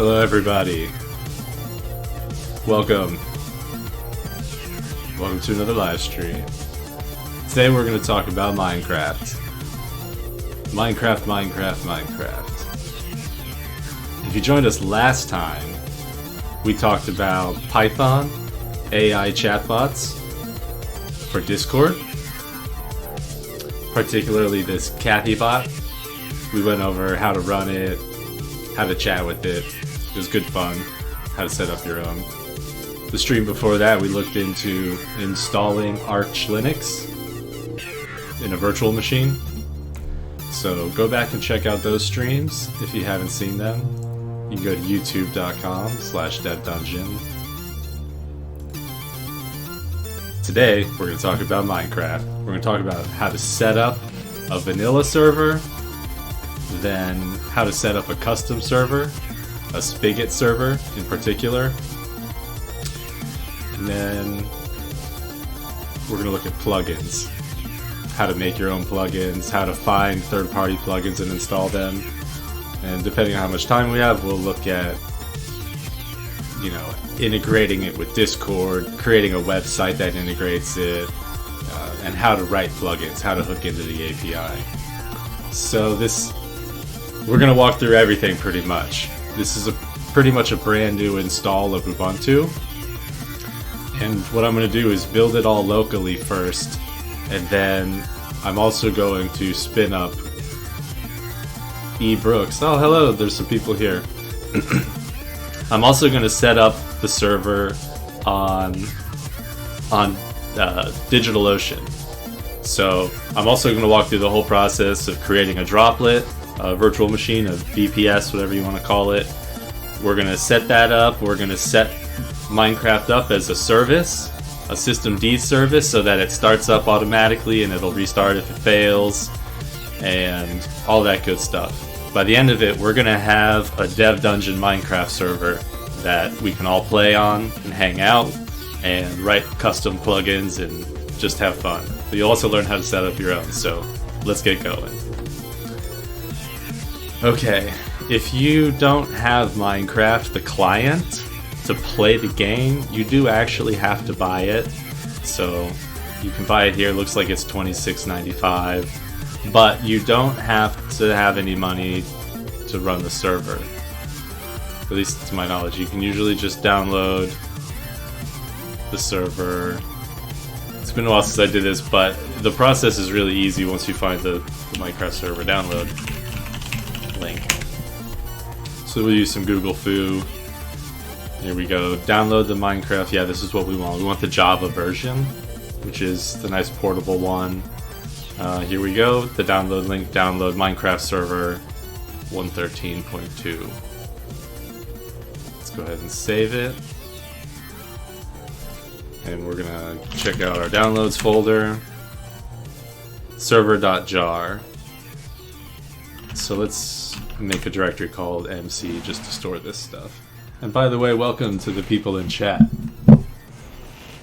Hello everybody. Welcome to another live stream. Today we're going to talk about Minecraft. Minecraft. If you joined us last time, we talked about Python, AI chatbots for Discord, particularly this Kathy bot. We went over how to run it, how to chat with it. It was good fun. How to set up your own. The stream before that, we looked into installing Arch Linux in a virtual machine. So go back and check out those streams if you haven't seen them. You can go to youtube.com/devdungeon. Today, we're going to talk about Minecraft. We're going to talk about how to set up a vanilla server, then how to set up a custom server, a spigot server in particular, and then we're going to look at plugins, how to make your own plugins, how to find third-party plugins and install them, and depending on how much time we have, we'll look at, integrating it with Discord, creating a website that integrates it, and how to write plugins, how to hook into the API. So we're going to walk through everything pretty much. This is pretty much a brand new install of Ubuntu. And what I'm going to do is build it all locally first. And then I'm also going to spin up Brooks. Oh, hello, there's some people here. I'm also going to set up the server on DigitalOcean. So I'm also going to walk through the whole process of creating a droplet, a virtual machine, a VPS, whatever you want to call it. We're going to set that up. We're going to set Minecraft up as a service, a systemd service, so that it starts up automatically and it'll restart if it fails, and all that good stuff. By the end of it, we're going to have a Dev Dungeon Minecraft server that we can all play on and hang out and write custom plugins and just have fun. But you'll also learn how to set up your own, so let's get going. Okay, if you don't have Minecraft, the client, to play the game, you do actually have to buy it. So you can buy it here. It looks like it's $26.95, but you don't have to have any money to run the server. At least to my knowledge, you can usually just download the server. It's been a while since I did this, but the process is really easy once you find the Minecraft server download link. So we'll use some Google Foo. Here we go. Download the Minecraft. Yeah, this is what we want. We want the Java version, which is the nice portable one. Here we go. The download link. Download Minecraft server 113.2. Let's go ahead and save it. And we're gonna check out our downloads folder. Server.jar. So let's make a directory called MC just to store this stuff. And by the way, welcome to the people in chat.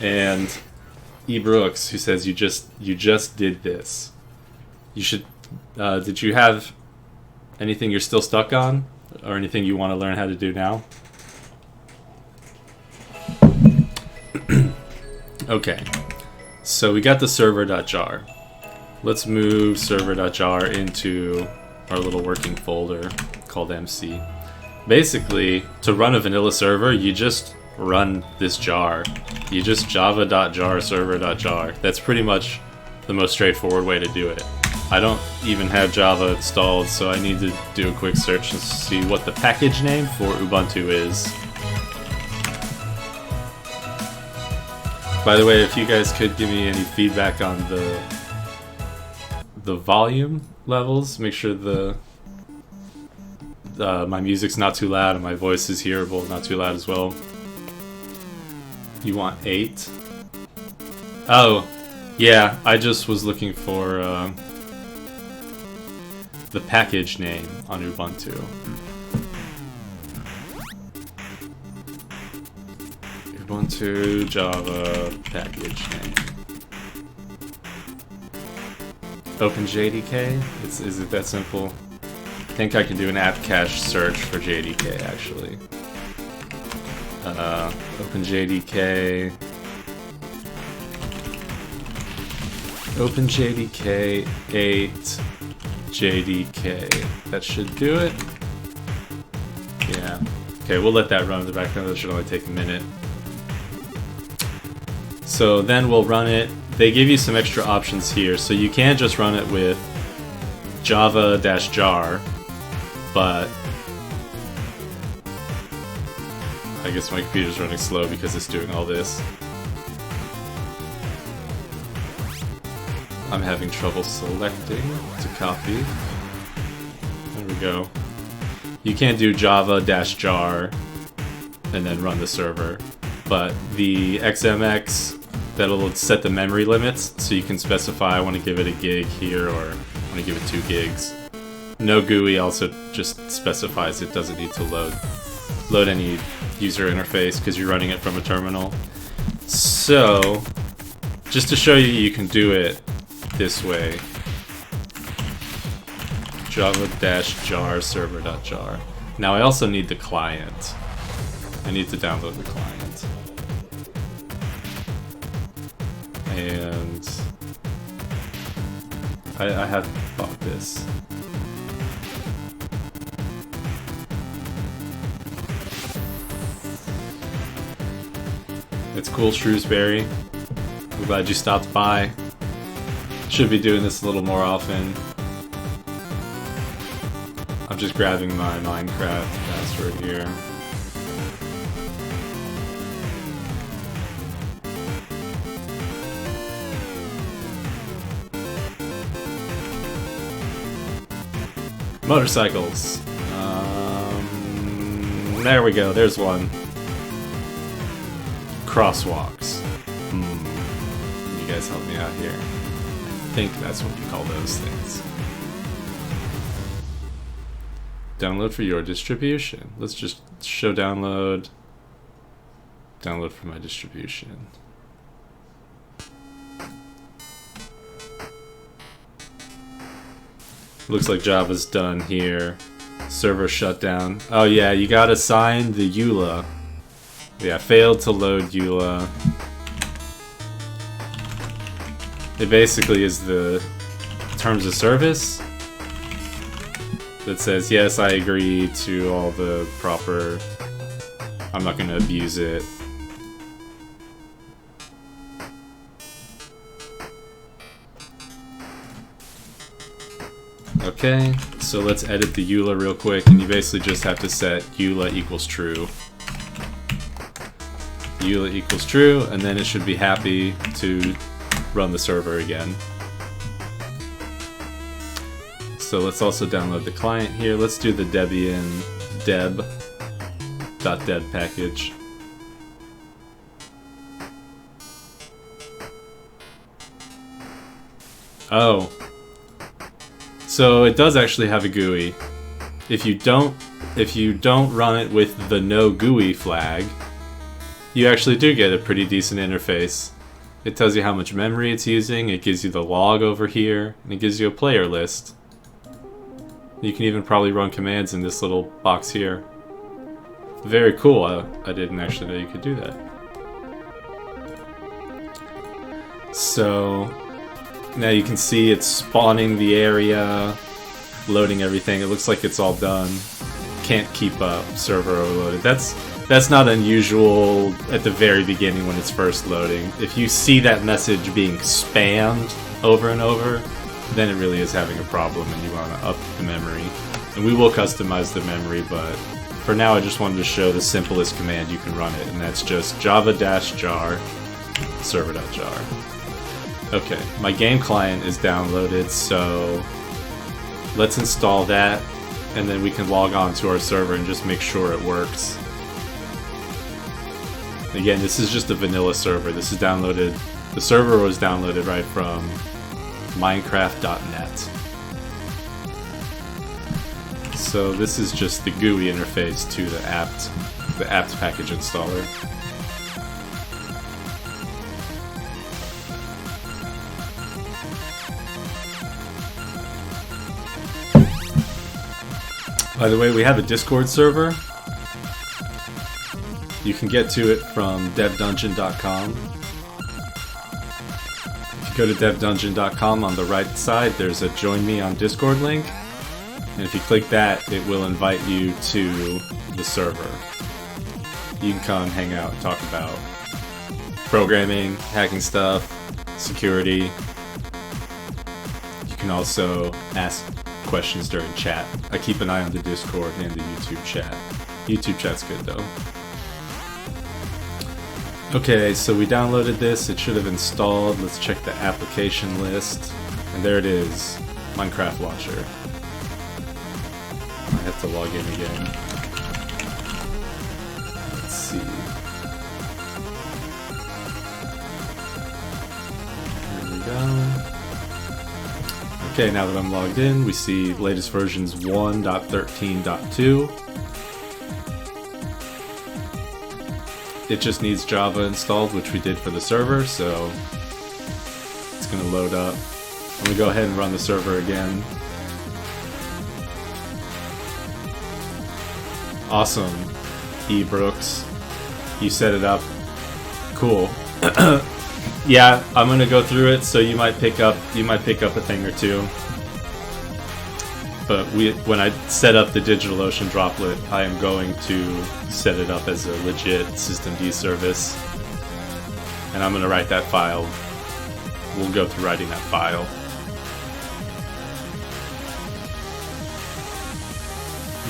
And Brooks, who says you just did this. You should. Did you have anything you're still stuck on, or anything you want to learn how to do now? Okay, so we got the server.jar. Let's move server.jar into our little working folder called MC. Basically, to run a vanilla server, you just run this jar. You just java.jar server.jar. That's pretty much the most straightforward way to do it. I don't even have Java installed, so I need to do a quick search and see what the package name for Ubuntu is. By the way, if you guys could give me any feedback on the volume levels, make sure my music's not too loud and my voice is hearable, not too loud as well. You want 8? Oh, yeah, I just was looking for the package name on Ubuntu. Ubuntu Java package name. OpenJDK? Is it that simple? think I can do an app cache search for JDK actually. Open JDK. Open JDK 8 JDK. That should do it. Yeah. Okay, we'll let that run in the background. That should only take a minute. So then we'll run it. They give you some extra options here. So you can just run it with java-jar, but I guess my computer's running slow because it's doing all this. I'm having trouble selecting to copy. There we go. You can't do java-jar and then run the server, but the XMX, that'll set the memory limits, so you can specify I want to give it a gig here or I want to give it 2 gigs. No GUI also just specifies it doesn't need to load any user interface because you're running it from a terminal. So, just to show you you can do it this way, java-jar server.jar. Now I also need the client. I need to download the client. And I haven't bought this. It's cool, Shrewsbury. I'm glad you stopped by. Should be doing this a little more often. I'm just grabbing my Minecraft password here. Motorcycles. There we go, there's one. Crosswalks. You guys help me out here. I think that's what you call those things. Download for your distribution. Let's just show download. Download for my distribution. Looks like Java's done here. Server shut down. Oh yeah, you gotta sign the EULA. Yeah, failed to load EULA. It basically is the terms of service that says, yes, I agree to all the proper, I'm not going to abuse it. Okay, so let's edit the EULA real quick, and you basically just have to set EULA equals true. EULA equals true, and then it should be happy to run the server again. So let's also download the client here. Let's do the Debian deb.deb package. Oh. So it does actually have a GUI. If you don't run it with the no GUI flag, you actually do get a pretty decent interface. It tells you how much memory it's using, it gives you the log over here, and it gives you a player list. You can even probably run commands in this little box here. Very cool. I didn't actually know you could do that. So now you can see it's spawning the area, loading everything. It looks like it's all done. Can't keep up, server overloaded. That's not unusual at the very beginning when it's first loading. If you see that message being spammed over and over, then it really is having a problem and you want to up the memory. And we will customize the memory, but for now I just wanted to show the simplest command you can run it, and that's just java-jar server.jar. Okay, my game client is downloaded, so let's install that, and then we can log on to our server and just make sure it works. Again, this is just a vanilla server. This is downloaded, the server was downloaded right from Minecraft.net. So this is just the GUI interface to the apt package installer. By the way, we have a Discord server. You can get to it from devdungeon.com. If you go to devdungeon.com, on the right side there's a join me on Discord link. And if you click that, it will invite you to the server. You can come hang out and talk about programming, hacking stuff, security. You can also ask questions during chat. I keep an eye on the Discord and the YouTube chat. YouTube chat's good though. Okay, so we downloaded this. It should have installed. Let's check the application list. And there it is, Minecraft Launcher. I have to log in again. Let's see. There we go. Okay, now that I'm logged in, we see latest versions 1.13.2. It just needs Java installed, which we did for the server, so it's gonna load up. I'm gonna go ahead and run the server again. Awesome, E. Brooks. You set it up. Cool. Yeah, I'm gonna go through it, so you might pick up a thing or two. But when I set up the DigitalOcean droplet, I am going to set it up as a legit systemd service. And I'm gonna write that file. We'll go through writing that file.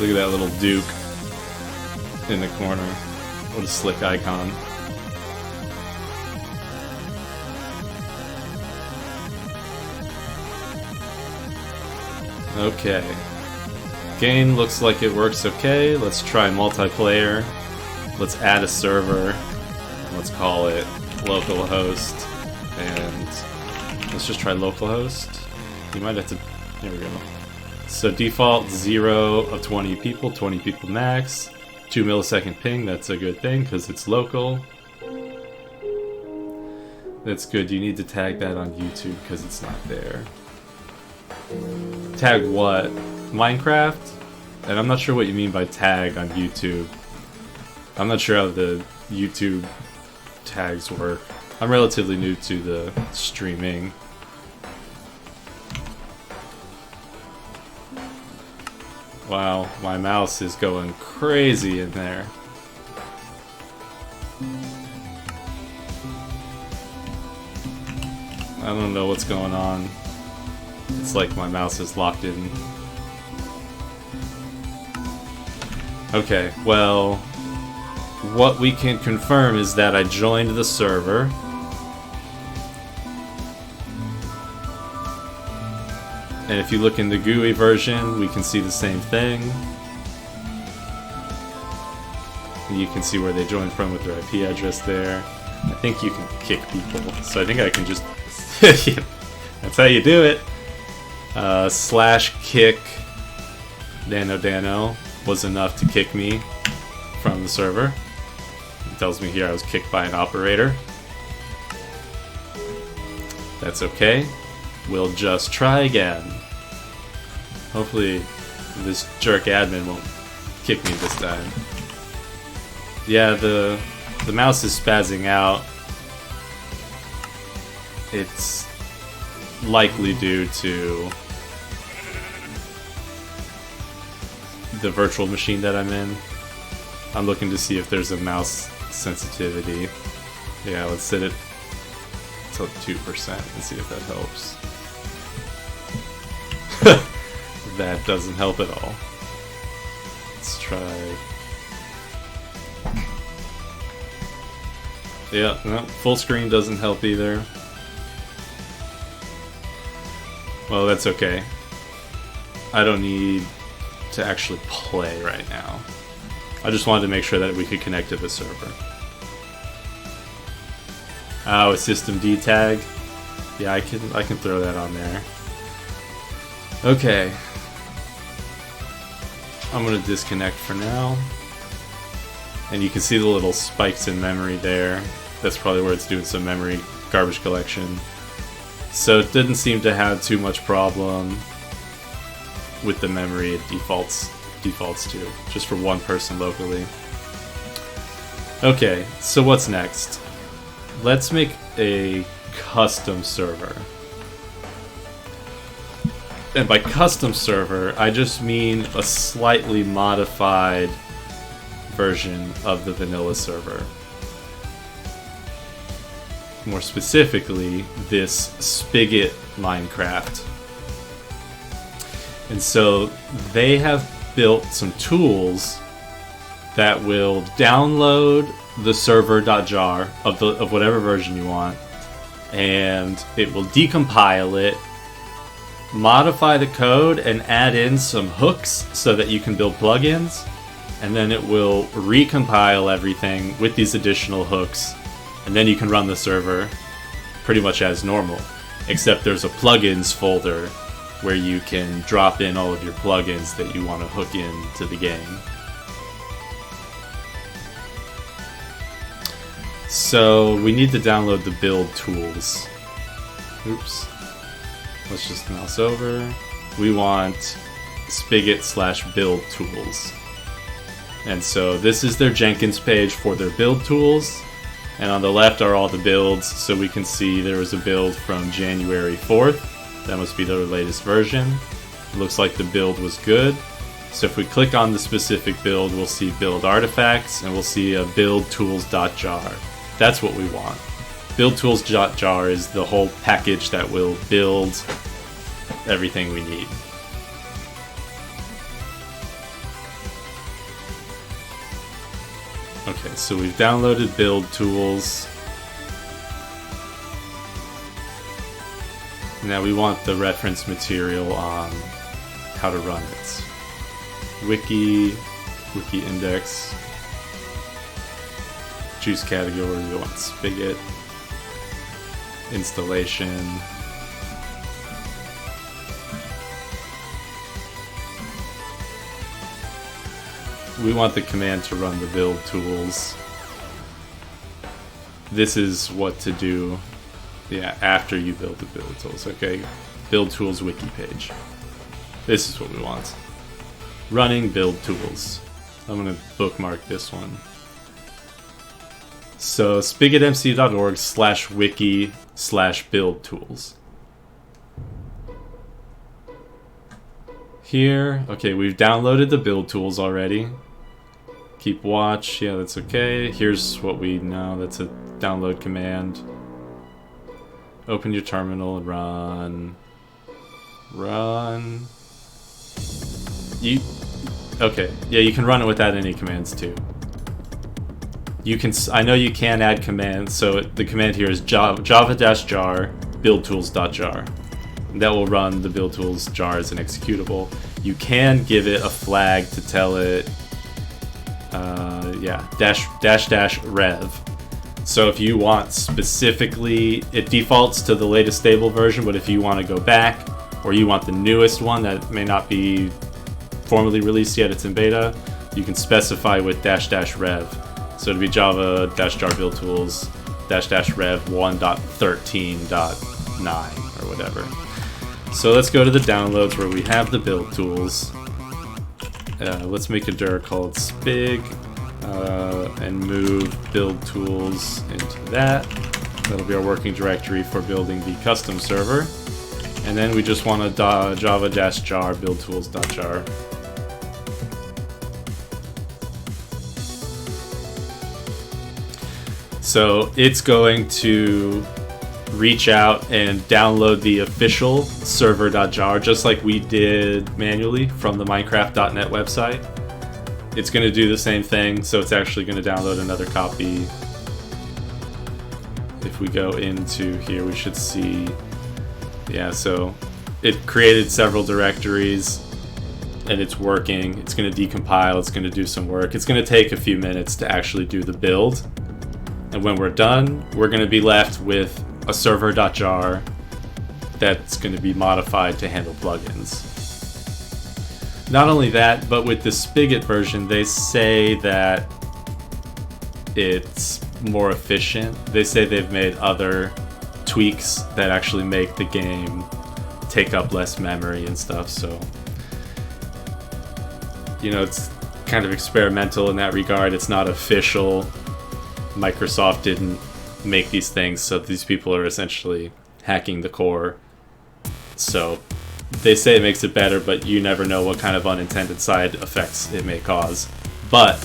Look at that little Duke in the corner. What a slick icon. Okay. Game looks like it works okay. Let's try multiplayer. Let's add a server. Let's call it localhost. And let's just try localhost. You might have to... Here we go. So default 0 of 20 people max. 2 millisecond ping, that's a good thing because it's local. That's good. You need to tag that on YouTube because it's not there. Tag what? Minecraft? And I'm not sure what you mean by tag on YouTube. I'm not sure how the YouTube tags work. I'm relatively new to the streaming. Wow, my mouse is going crazy in there. I don't know what's going on. It's like my mouse is locked in. Okay, well, what we can confirm is that I joined the server. And if you look in the GUI version, we can see the same thing. And you can see where they joined from with their IP address there. I think you can kick people, so I think I can just... Yeah, that's how you do it. /kick Dano was enough to kick me from the server. It tells me here I was kicked by an operator. That's okay. We'll just try again. Hopefully this jerk admin won't kick me this time. Yeah, the mouse is spazzing out. It's likely due to the virtual machine that I'm in. I'm looking to see if there's a mouse sensitivity. Yeah, let's set it to 2% and see if that helps. That doesn't help at all. Let's try... Yeah, no, full screen doesn't help either. Well, that's okay. I don't need to actually play right now. I just wanted to make sure that we could connect to the server. Oh, a systemd tag. Yeah, I can throw that on there. Okay. I'm gonna disconnect for now. And you can see the little spikes in memory there. That's probably where it's doing some memory garbage collection. So it didn't seem to have too much problem with the memory. It defaults defaults to, just for one person locally. Okay, so what's next? Let's make a custom server. And by custom server, I just mean a slightly modified version of the vanilla server. More specifically, this Spigot Minecraft. And so they have built some tools that will download the server.jar of whatever version you want, and it will decompile it, modify the code, and add in some hooks so that you can build plugins, and then it will recompile everything with these additional hooks, and then you can run the server pretty much as normal, except there's a plugins folder where you can drop in all of your plugins that you want to hook into the game. So we need to download the build tools. Oops. Let's just mouse over. We want spigot/build tools. And so this is their Jenkins page for their build tools. And on the left are all the builds, so we can see there was a build from January 4th. That must be their latest version. It looks like the build was good. So if we click on the specific build, we'll see build artifacts, and we'll see a build tools.jar. That's what we want. Build tools.jar is the whole package that will build everything we need. Okay, so we've downloaded build tools. Now we want the reference material on how to run it. Wiki index, choose category, we want spigot, installation, we want the command to run the build tools. This is what to do, after you build the build tools. Okay, build tools wiki page. This is what we want. Running build tools. I'm going to bookmark this one. So spigotmc.org/wiki/build tools. Here, okay, we've downloaded the build tools already. Keep watch, yeah, that's okay. Here's what we know, that's a download command. Open your terminal and run. Okay, yeah, you can run it without any commands too. I know you can add commands, so the command here is java-jar buildtools.jar. That will run the build tools jar as an executable. You can give it a flag to tell it, --rev. So if you want specifically, it defaults to the latest stable version, but if you want to go back, or you want the newest one that may not be formally released yet, it's in beta, you can specify with --rev. So it'd be java-jar build tools --rev 1.13.9 or whatever. So let's go to the downloads where we have the build tools. Let's make a dir called spig and move build tools into that. That'll be our working directory for building the custom server. And then we just want a java-jar build tools.jar. So it's going to reach out and download the official server.jar just like we did manually from the Minecraft.net website. It's going to do the same thing, so it's actually going to download another copy. If we go into here, we should see, so it created several directories and it's working. It's going to decompile, it's going to do some work. It's going to take a few minutes to actually do the build. And when we're done, we're going to be left with a server.jar that's going to be modified to handle plugins. Not only that, but with the Spigot version, they say that it's more efficient. They say they've made other tweaks that actually make the game take up less memory and stuff, so you know, it's kind of experimental in that regard. It's not official. Microsoft didn't make these things, so these people are essentially hacking the core. So they say it makes it better, but you never know what kind of unintended side effects it may cause. But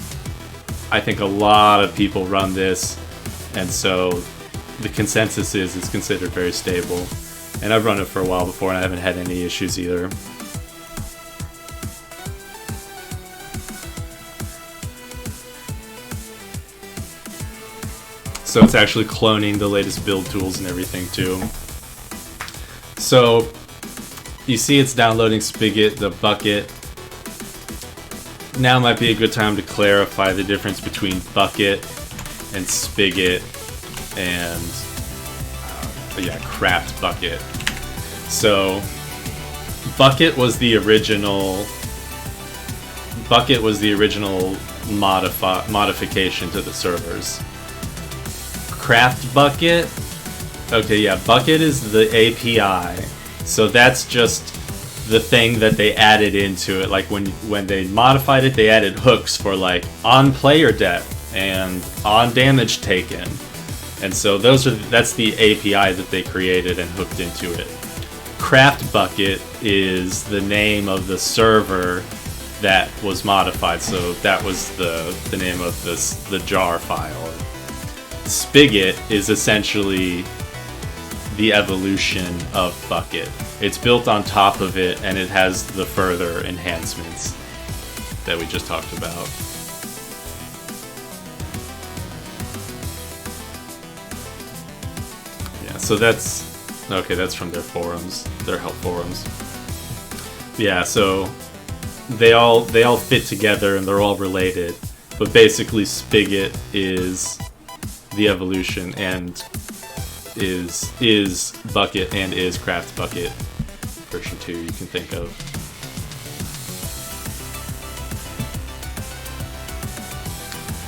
I think a lot of people run this, and so the consensus is it's considered very stable. And I've run it for a while before, and I haven't had any issues either. So it's actually cloning the latest build tools and everything too. So you see it's downloading Spigot, the bucket. Now might be a good time to clarify the difference between bucket and spigot and craft bucket. So bucket was the original modification to the servers. Craft bucket, okay, yeah, bucket is the API, so that's just the thing that they added into it. Like when they modified it, they added hooks for like on player death and on damage taken, and so that's the API that they created and hooked into it. Craft bucket is the name of the server that was modified, so that was the name of the jar file. Spigot is essentially the evolution of bucket. It's built on top of it, and it has the further enhancements that we just talked about. Yeah, so that's from their forums, their help forums. Yeah, so they all fit together and they're all related, but basically Spigot is the evolution and is bucket and is craft bucket version 2 you can think of.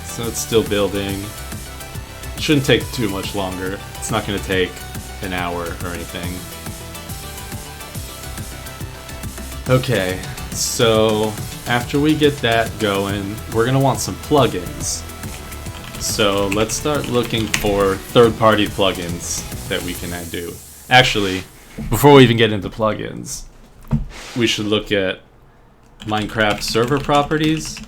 So it's still building. It shouldn't take too much longer. It's not going to take an hour or anything. Okay, so after we get that going, we're going to want some plugins. So let's start looking for third-party plugins that we can do. Actually, before we even get into plugins, we should look at Minecraft server properties.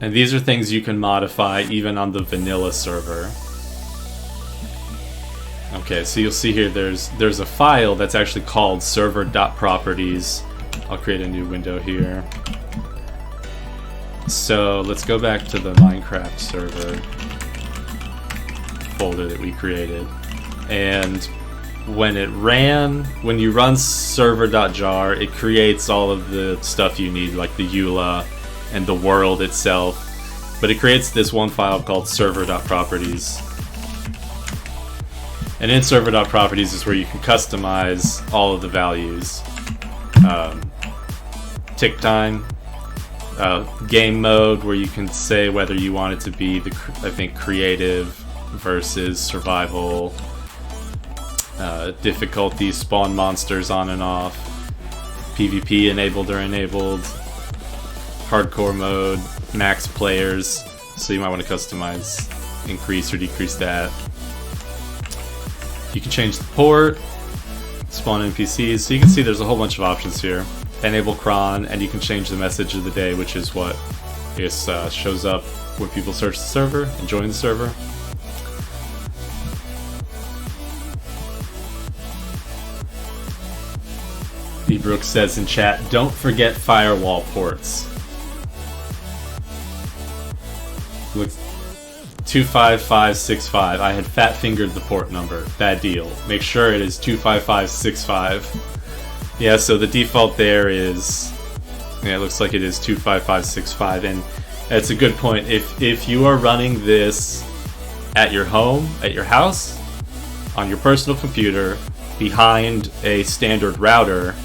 And these are things you can modify even on the vanilla server. Okay, so you'll see here there's a file that's actually called server.properties. I'll create a new window here. So let's go back to the Minecraft server folder that we created. And when you run server.jar, it creates all of the stuff you need, like the EULA and the world itself. But it creates this one file called server.properties. And in server.properties is where you can customize all of the values. Tick time. Game mode, where you can say whether you want it to be creative versus survival, difficulty, spawn monsters on and off, PvP enabled or enabled, hardcore mode, max players, so you might want to customize, increase or decrease that. You can change the port, spawn NPCs, so you can see there's a whole bunch of options here. Enable cron, and you can change the message of the day, which is what shows up when people search the server and join the server. B. Brooks says in chat, don't forget firewall ports. Looks 25565. I had fat fingered the port number. Bad deal. Make sure it is 25565. Yeah, so the default there is, it looks like it is 25565, and that's a good point. If you are running this at your home, at your house, on your personal computer, behind a standard router,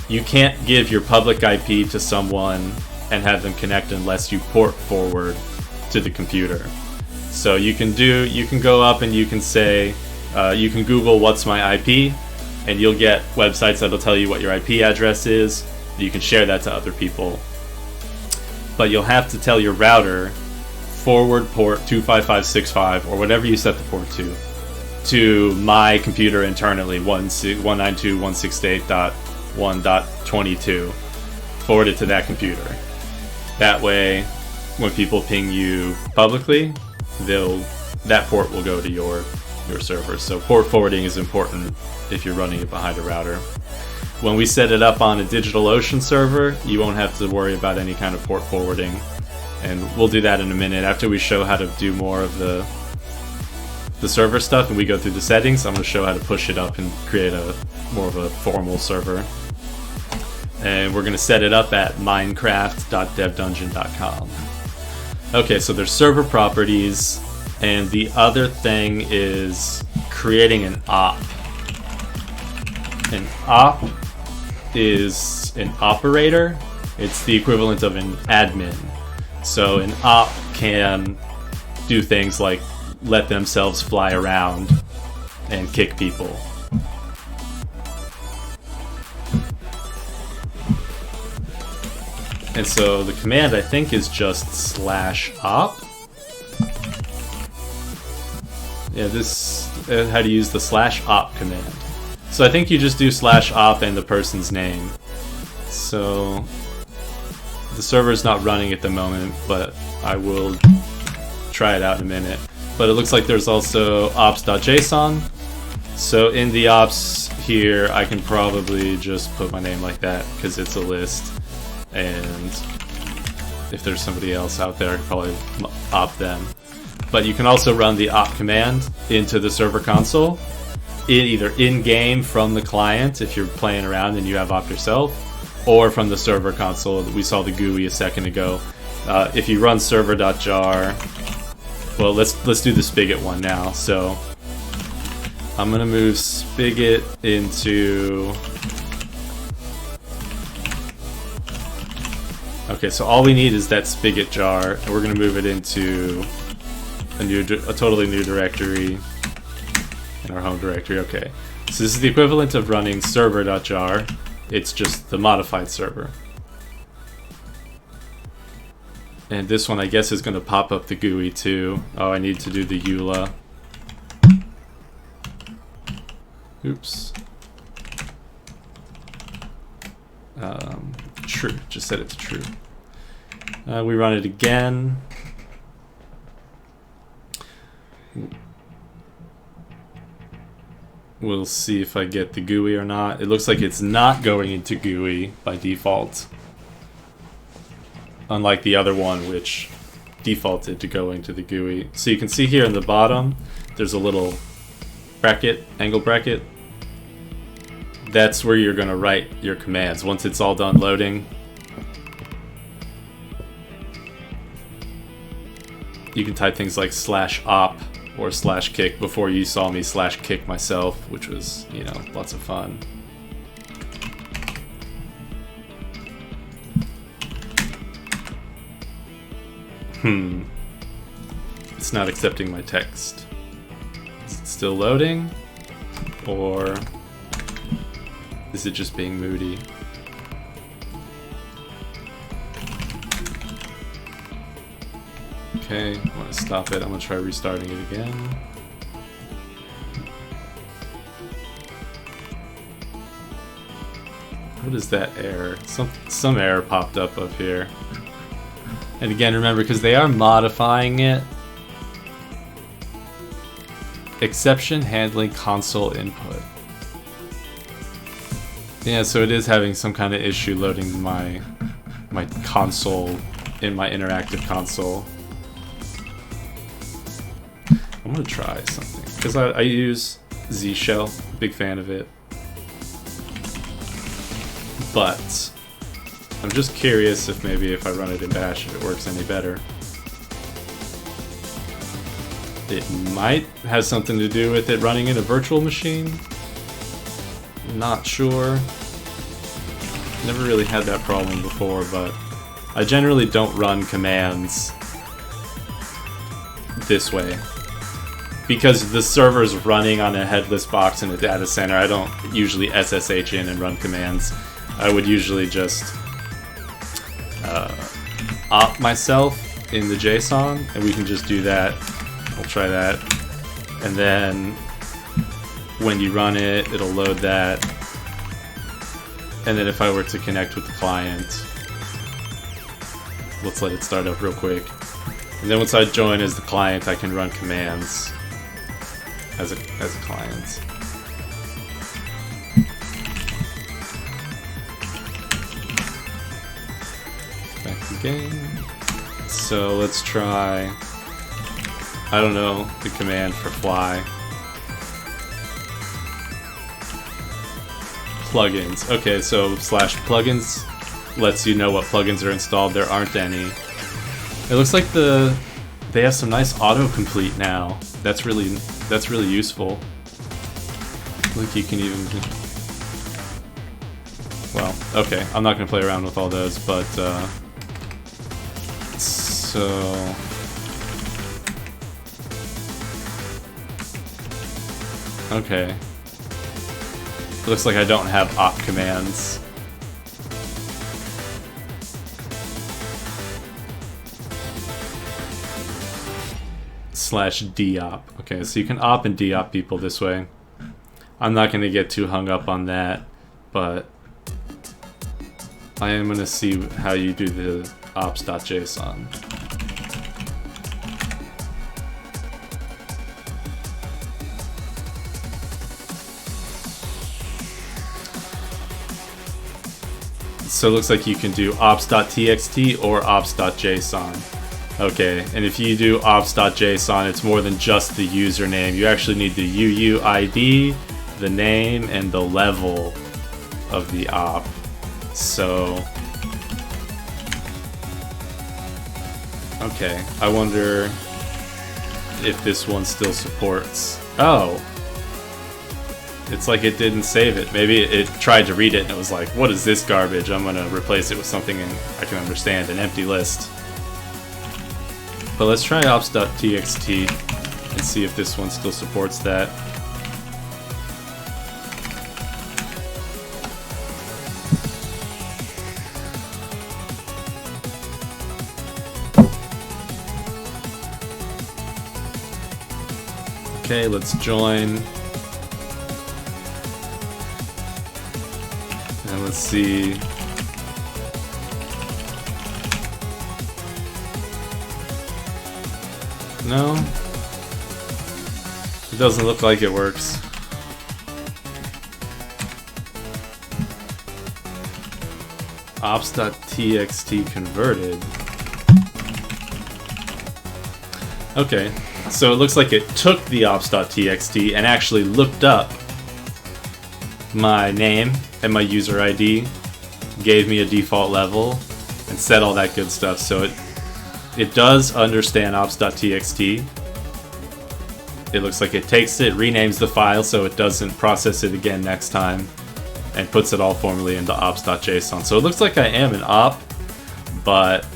you can't give your public IP to someone and have them connect unless you port forward to the computer. So you can go up and you can say, you can Google what's my IP, and you'll get websites that'll tell you what your IP address is. You can share that to other people. but you'll have to tell your router forward port 25565 or whatever you set the port to my computer internally 192.168.1.22. Forward it to that computer. That way, when people ping you publicly, that port will go to your server. So port forwarding is important if you're running it behind a router. When we set it up on a DigitalOcean server, you won't have to worry about any kind of port forwarding. And we'll do that in a minute. After we show how to do more of the server stuff and we go through the settings, I'm going to show how to push it up and create more of a formal server. And we're going to set it up at minecraft.devdungeon.com. Okay, so there's server properties, and the other thing is creating an op. An op is an operator. It's the equivalent of an admin. So an op can do things like let themselves fly around and kick people. And so the command, I think, is just /op. Yeah, this how to use the /op command. So I think you just do /op and the person's name. So the server's not running at the moment, but I will try it out in a minute. But it looks like there's also ops.json. So in the ops here, I can probably just put my name like that because it's a list. And if there's somebody else out there, I could probably opt them. But you can also run the op command into the server console, either in-game from the client if you're playing around and you have op yourself, or from the server console. We saw the GUI a second ago. If you run server.jar, well, let's do the spigot one now. So I'm gonna move spigot into. Okay, so all we need is that spigot jar, and we're gonna move it into a totally new directory in our home directory. Okay, so this is the equivalent of running server.jar. It's just the modified server. And this one, I guess, is going to pop up the GUI too. Oh, I need to do the EULA. Oops. True. Just set it to true. We run it again. We'll see if I get the GUI or not. It looks like it's not going into GUI by default. Unlike the other one, which defaulted to go into the GUI. So you can see here in the bottom, there's a little bracket, angle bracket. That's where you're going to write your commands once it's all done loading. You can type things like /op or /kick. Before you saw me /kick myself, which was, you know, lots of fun. It's not accepting my text. Is it still loading? Or is it just being moody? Okay, I want to stop it. I'm going to try restarting it again. What is that error? Some error popped up here. And again, remember, because they are modifying it, exception handling console input. Yeah, so it is having some kind of issue loading my console in my interactive console. I'm gonna try something because I use Z Shell, big fan of it, but I'm just curious if maybe if I run it in Bash, if it works any better. It might have something to do with it running in a virtual machine. Not sure. Never really had that problem before, but I generally don't run commands this way. Because the server's running on a headless box in a data center, I don't usually SSH in and run commands. I would usually just op myself in the JSON, and we can just do that. We'll try that. And then when you run it, it'll load that. And then if I were to connect with the client, let's let it start up real quick. And then once I join as the client, I can run commands as a client. Back to the game. So let's try, I don't know, the command for fly. Plugins. Okay, so /plugins lets you know what plugins are installed. There aren't any. It looks like they have some nice autocomplete now. That's really useful. Like you can even, well, okay, I'm not gonna play around with all those, but so okay. Looks like I don't have op commands. /dop. Okay, so you can op and deop people this way. I'm not going to get too hung up on that, but I am going to see how you do the ops.json. So it looks like you can do ops.txt or ops.json. Okay, and if you do ops.json, it's more than just the username. You actually need the UUID, the name, and the level of the op. So, okay, I wonder if this one still supports. Oh! It's like it didn't save it. Maybe it tried to read it and it was like, what is this garbage? I'm gonna replace it with something I can understand, an empty list. But let's try ops.txt and see if this one still supports that. Okay, let's join. And let's see. No, it doesn't look like it works. Ops.txt converted. Okay, so it looks like it took the ops.txt and actually looked up my name and my user ID, gave me a default level, and said all that good stuff. So it does understand ops.txt. It looks like it takes it, renames the file so it doesn't process it again next time, and puts it all formally into ops.json. So it looks like I am an op, but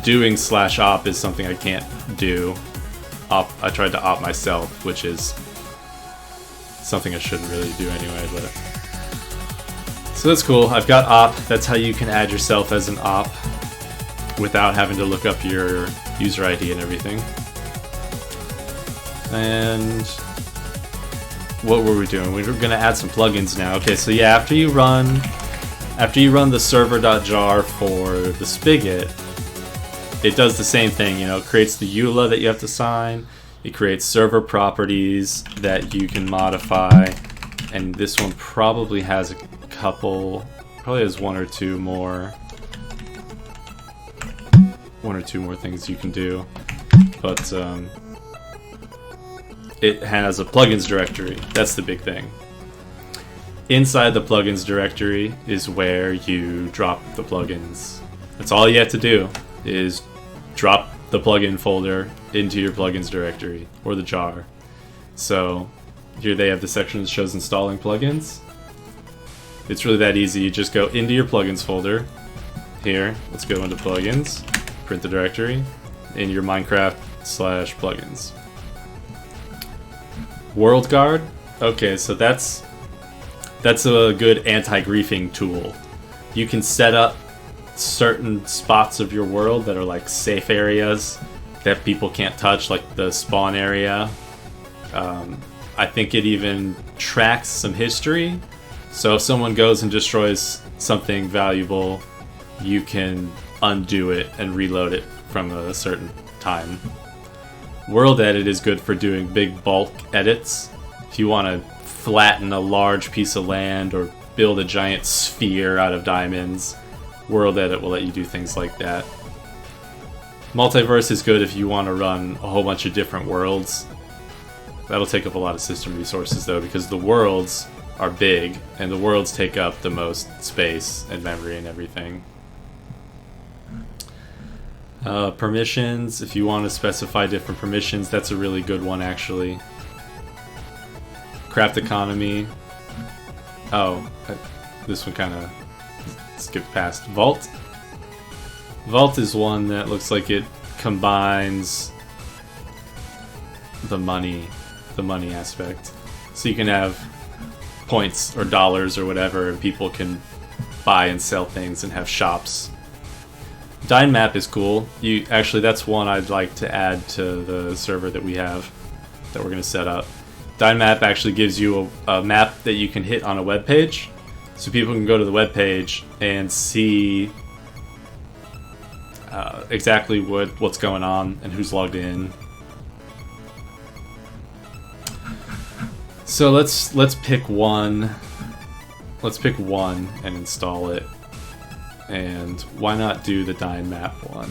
doing /op is something I can't do. I tried to op myself, which is something I shouldn't really do anyway, but so that's cool. I've got op. That's how you can add yourself as an op without having to look up your user ID and everything. And what were we doing? We were gonna add some plugins now. Okay, so yeah, after you run the server.jar for the spigot, it does the same thing. You know, it creates the EULA that you have to sign. It creates server properties that you can modify, and this one probably has a couple, probably has one or two more things you can do, but it has a plugins directory. That's the big thing. Inside the plugins directory is where you drop the plugins. That's all you have to do, is drop the plugin folder into your plugins directory, or the jar. So here they have the section that shows installing plugins. It's really that easy. You just go into your plugins folder. Here, let's go into plugins, print the directory, in your Minecraft/plugins. World Guard. Okay, so that's a good anti-griefing tool. You can set up certain spots of your world that are like safe areas that people can't touch, like the spawn area. I think it even tracks some history. So if someone goes and destroys something valuable, you can undo it and reload it from a certain time. World edit is good for doing big bulk edits. If you want to flatten a large piece of land or build a giant sphere out of diamonds, world edit will let you do things like that. Multiverse is good if you want to run a whole bunch of different worlds. That'll take up a lot of system resources though, because the worlds are big and the worlds take up the most space and memory and everything. Permissions, if you want to specify different permissions, that's a really good one actually. Craft economy. Oh, this one kind of skipped past. Vault. Vault is one that looks like it combines the money aspect. So you can have points or dollars or whatever, and people can buy and sell things and have shops. Dyn map is cool. Actually, that's one I'd like to add to the server that we have, that we're going to set up. Dyn map actually gives you a map that you can hit on a web page, so people can go to the web page and see exactly what's going on and who's logged in. So let's pick one. Let's pick one and install it. And why not do the Dyn map one?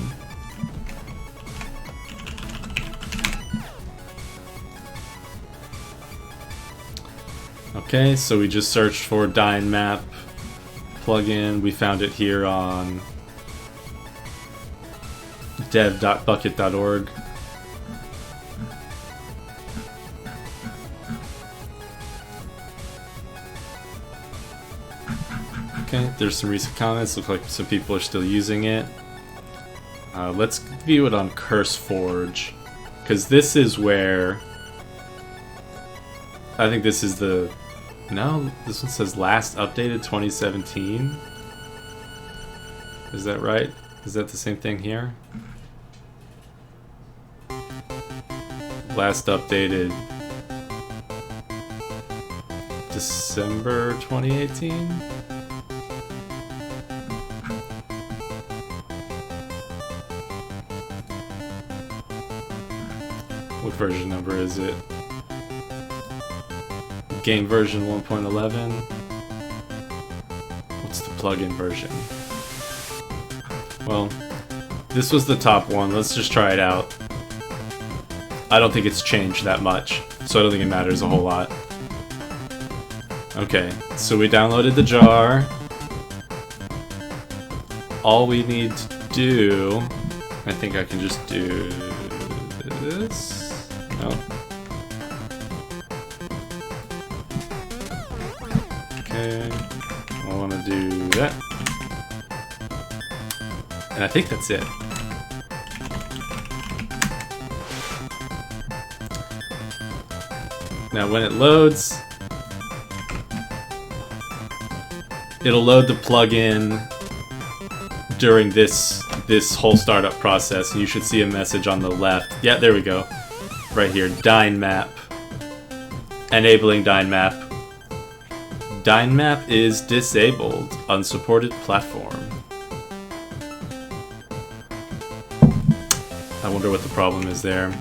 Okay, so we just searched for Dyn map plugin. We found it here on dev.bucket.org. Okay, there's some recent comments. Look like some people are still using it. Let's view it on CurseForge, because this is where I think this is the... No, this one says last updated 2017. Is that right? Is that the same thing here? Last updated December 2018? What version number is it? Game version 1.11. What's the plugin version? Well, this was the top one. Let's just try it out. I don't think it's changed that much, so I don't think it matters a whole lot. Okay, so we downloaded the jar. All we need to do... I think I can just do this. No. Okay, I want to do that. And I think that's it. Now when it loads, it'll load the plugin during this whole startup process, and you should see a message on the left. Yeah, there we go. Right here, Dyn map. Enabling Dyn map. Dyn map is disabled. Unsupported platform. I wonder what the problem is there.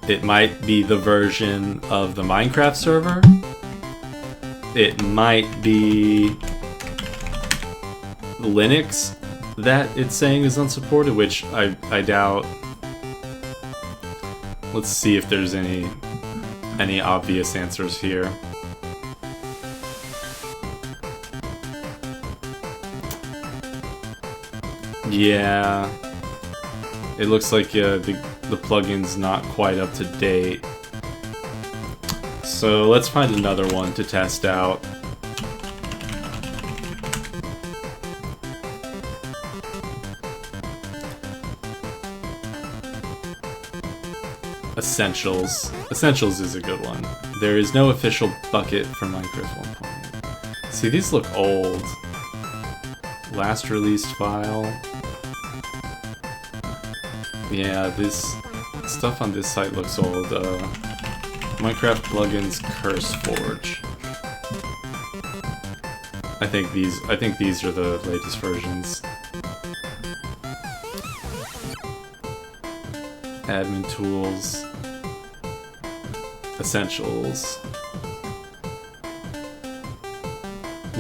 It might be the version of the Minecraft server. It might be Linux that it's saying is unsupported, which I doubt. Let's see if there's any obvious answers here. Yeah, it looks like the plugin's not quite up to date. So let's find another one to test out. Essentials. Essentials is a good one. There is no official bucket for Minecraft 1.8. See, these look old. Last released file. Yeah, this stuff on this site looks old. Minecraft plugins CurseForge. I think these are the latest versions. Admin tools. Essentials.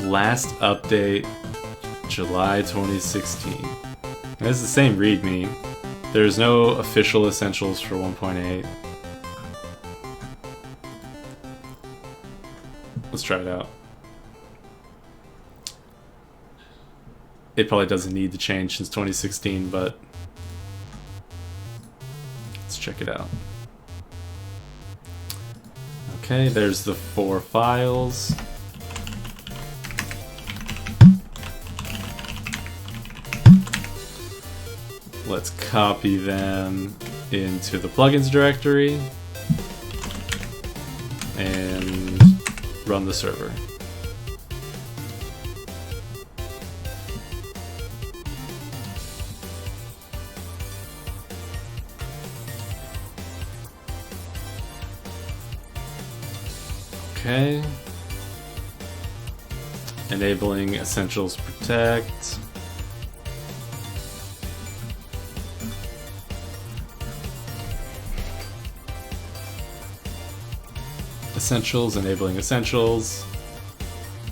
Last update, July 2016. And it's the same README. There's no official essentials for 1.8. Let's try it out. It probably doesn't need to change since 2016, but let's check it out. Okay, there's the 4 files. Let's copy them into the plugins directory and run the server. Okay. Enabling Essentials Protect. Essentials, enabling essentials.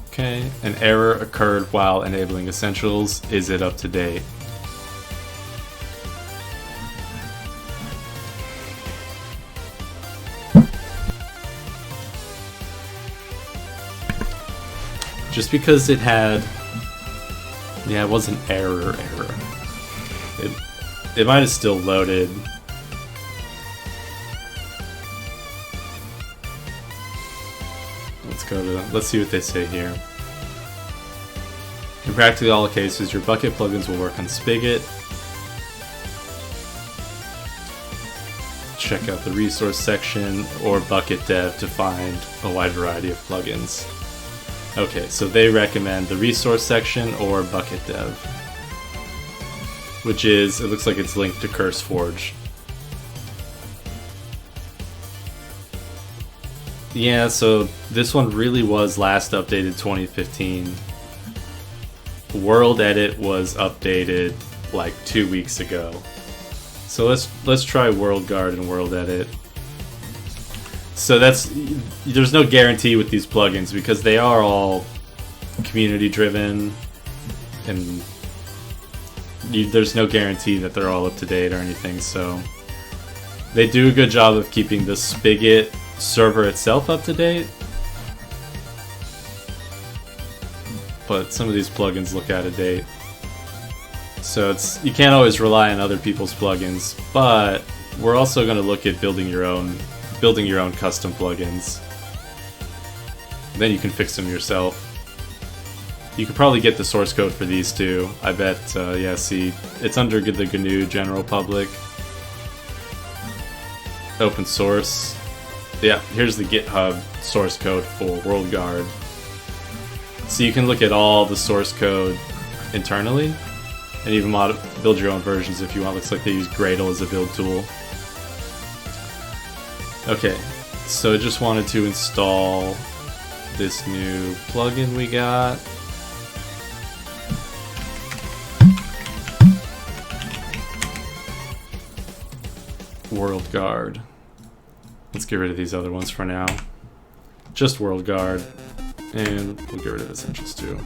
Okay, an error occurred while enabling essentials. Is it up to date? Just because it had, yeah, it was an error. It might have still loaded. Let's see what they say here. In practically all cases, your bucket plugins will work on Spigot. Check out the resource section or bucket dev to find a wide variety of plugins. Okay, so they recommend the resource section or bucket dev, which is, it looks like it's linked to CurseForge. Yeah, so this one really was last updated 2015. World Edit was updated like 2 weeks ago. So let's try World Guard and World Edit. So there's no guarantee with these plugins because they are all community driven, and there's no guarantee that they're all up to date or anything. So they do a good job of keeping the Spigot server itself up to date, but some of these plugins look out of date. So you can't always rely on other people's plugins, but we're also going to look at building your own custom plugins. Then you can fix them yourself. You could probably get the source code for these too. I bet, yeah, see, it's under the GNU General Public. Open source. Yeah, here's the GitHub source code for World Guard. So you can look at all the source code internally, and even build your own versions if you want. Looks like they use Gradle as a build tool. Okay, so I just wanted to install this new plugin we got. World Guard. Let's get rid of these other ones for now. Just World Guard. And we'll get rid of Essentials too.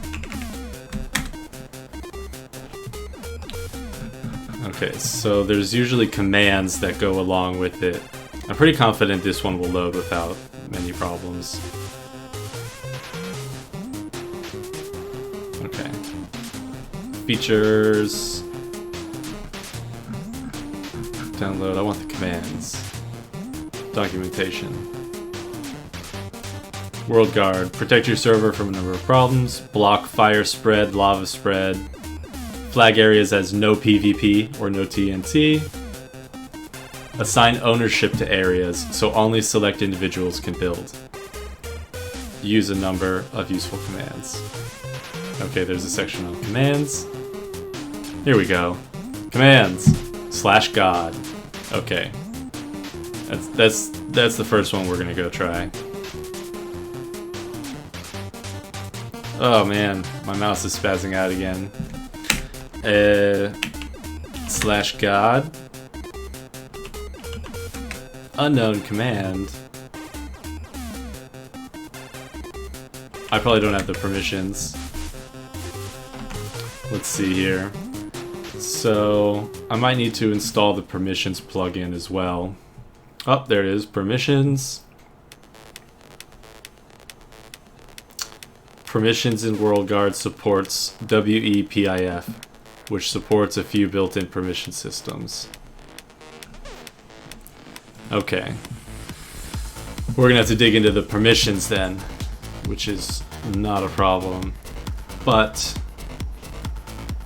Okay, so there's usually commands that go along with it. I'm pretty confident this one will load without many problems. Okay. Features. Download. I want the commands. Documentation. World Guard. Protect your server from a number of problems. Block fire spread, lava spread. Flag areas as no PvP or no TNT. Assign ownership to areas so only select individuals can build. use a number of useful commands. Okay, there's a section on commands. Here we go. Commands /God. Okay, that's the first one we're gonna go try. Oh man, my mouse is spazzing out again. /God. Unknown command. I probably don't have the permissions. Let's see here. So I might need to install the permissions plugin as well. Oh, there it is, permissions. Permissions in WorldGuard supports WEPIF, which supports a few built-in permission systems. Okay. We're gonna have to dig into the permissions then, which is not a problem. But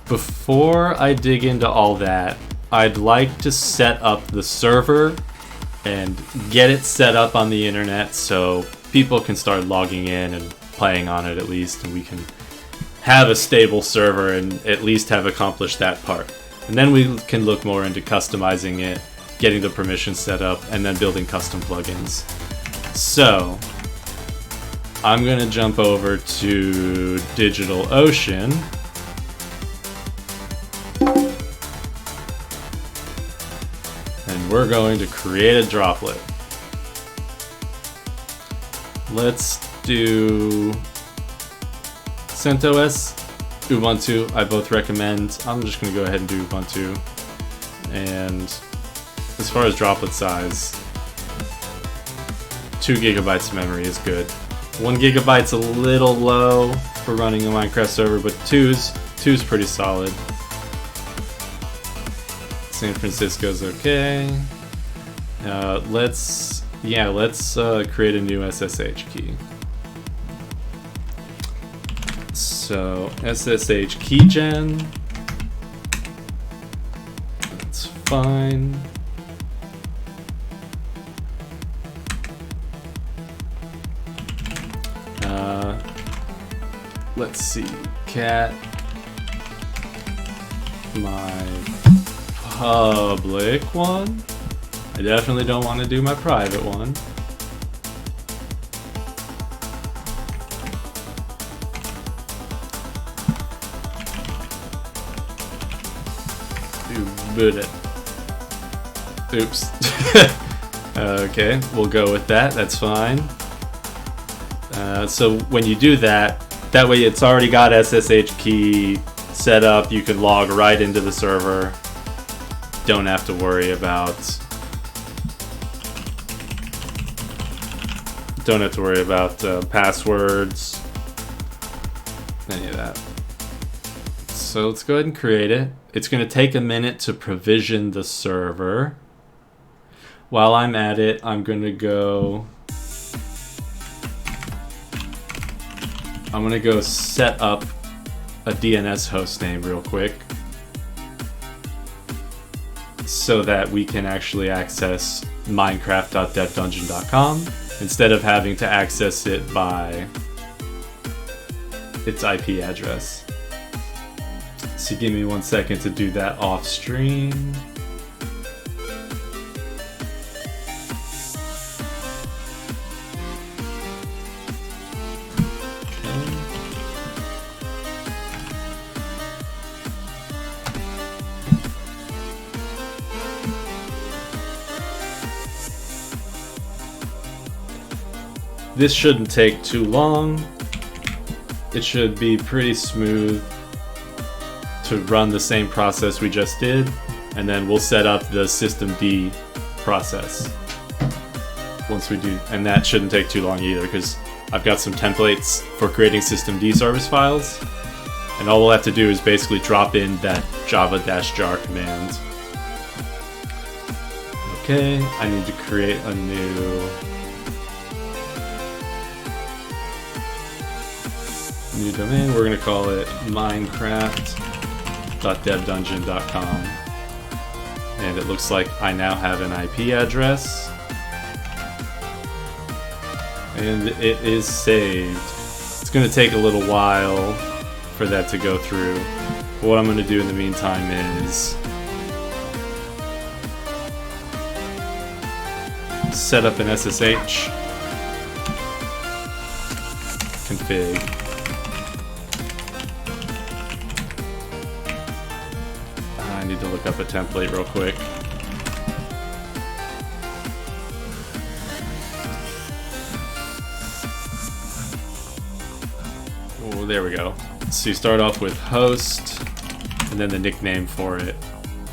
before I dig into all that, I'd like to set up the server and get it set up on the internet so people can start logging in and playing on it at least, and we can have a stable server and at least have accomplished that part. And then we can look more into customizing it, getting the permissions set up, and then building custom plugins. So I'm gonna jump over to DigitalOcean. And we're going to create a droplet. Let's do CentOS, Ubuntu, I both recommend. I'm just gonna go ahead and do Ubuntu. And as far as droplet size, 2 gigabytes of memory is good. 1 gigabyte's a little low for running a Minecraft server, but two's pretty solid. San Francisco's okay. Let's create a new SSH key. So SSH keygen. That's fine. Let's see, cat my public one. I definitely don't want to do my private one. Boot it. Oops. Okay, we'll go with that. That's fine. So when you do that, that way it's already got SSH key set up. You can log right into the server. Don't have to worry about passwords, any of that. So let's go ahead and create it. It's going to take a minute to provision the server. While I'm at it, I'm going to go set up a DNS host name real quick so that we can actually access minecraft.devdungeon.com instead of having to access it by its IP address. So give me 1 second to do that off stream. This shouldn't take too long. It should be pretty smooth to run the same process we just did, and then we'll set up the systemd process once we do, and that shouldn't take too long either because I've got some templates for creating systemd service files, and all we'll have to do is basically drop in that java-jar command. Okay, I need to create a new domain. We're going to call it minecraft.devdungeon.com, and it looks like I now have an IP address, And it is saved. It's going to take a little while for that to go through. But what I'm going to do in the meantime is set up an SSH config. I need to look up a template real quick. Oh, there we go. So you start off with host and then the nickname for it.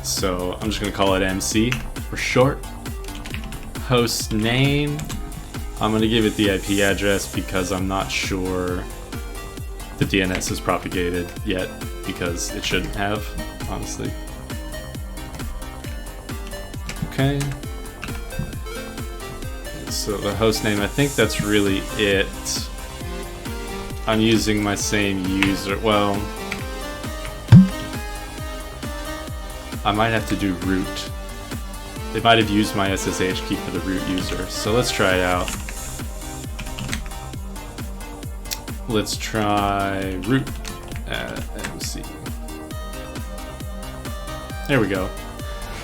So I'm just going to call it MC for short. Host name, I'm going to give it the IP address because I'm not sure the DNS is propagated yet, because it shouldn't have, honestly. Okay. So the host name, I think that's really it. I'm using my same user. Well, I might have to do root. It might have used my SSH key for the root user. So let's try it out. Let's try root at MC. There we go.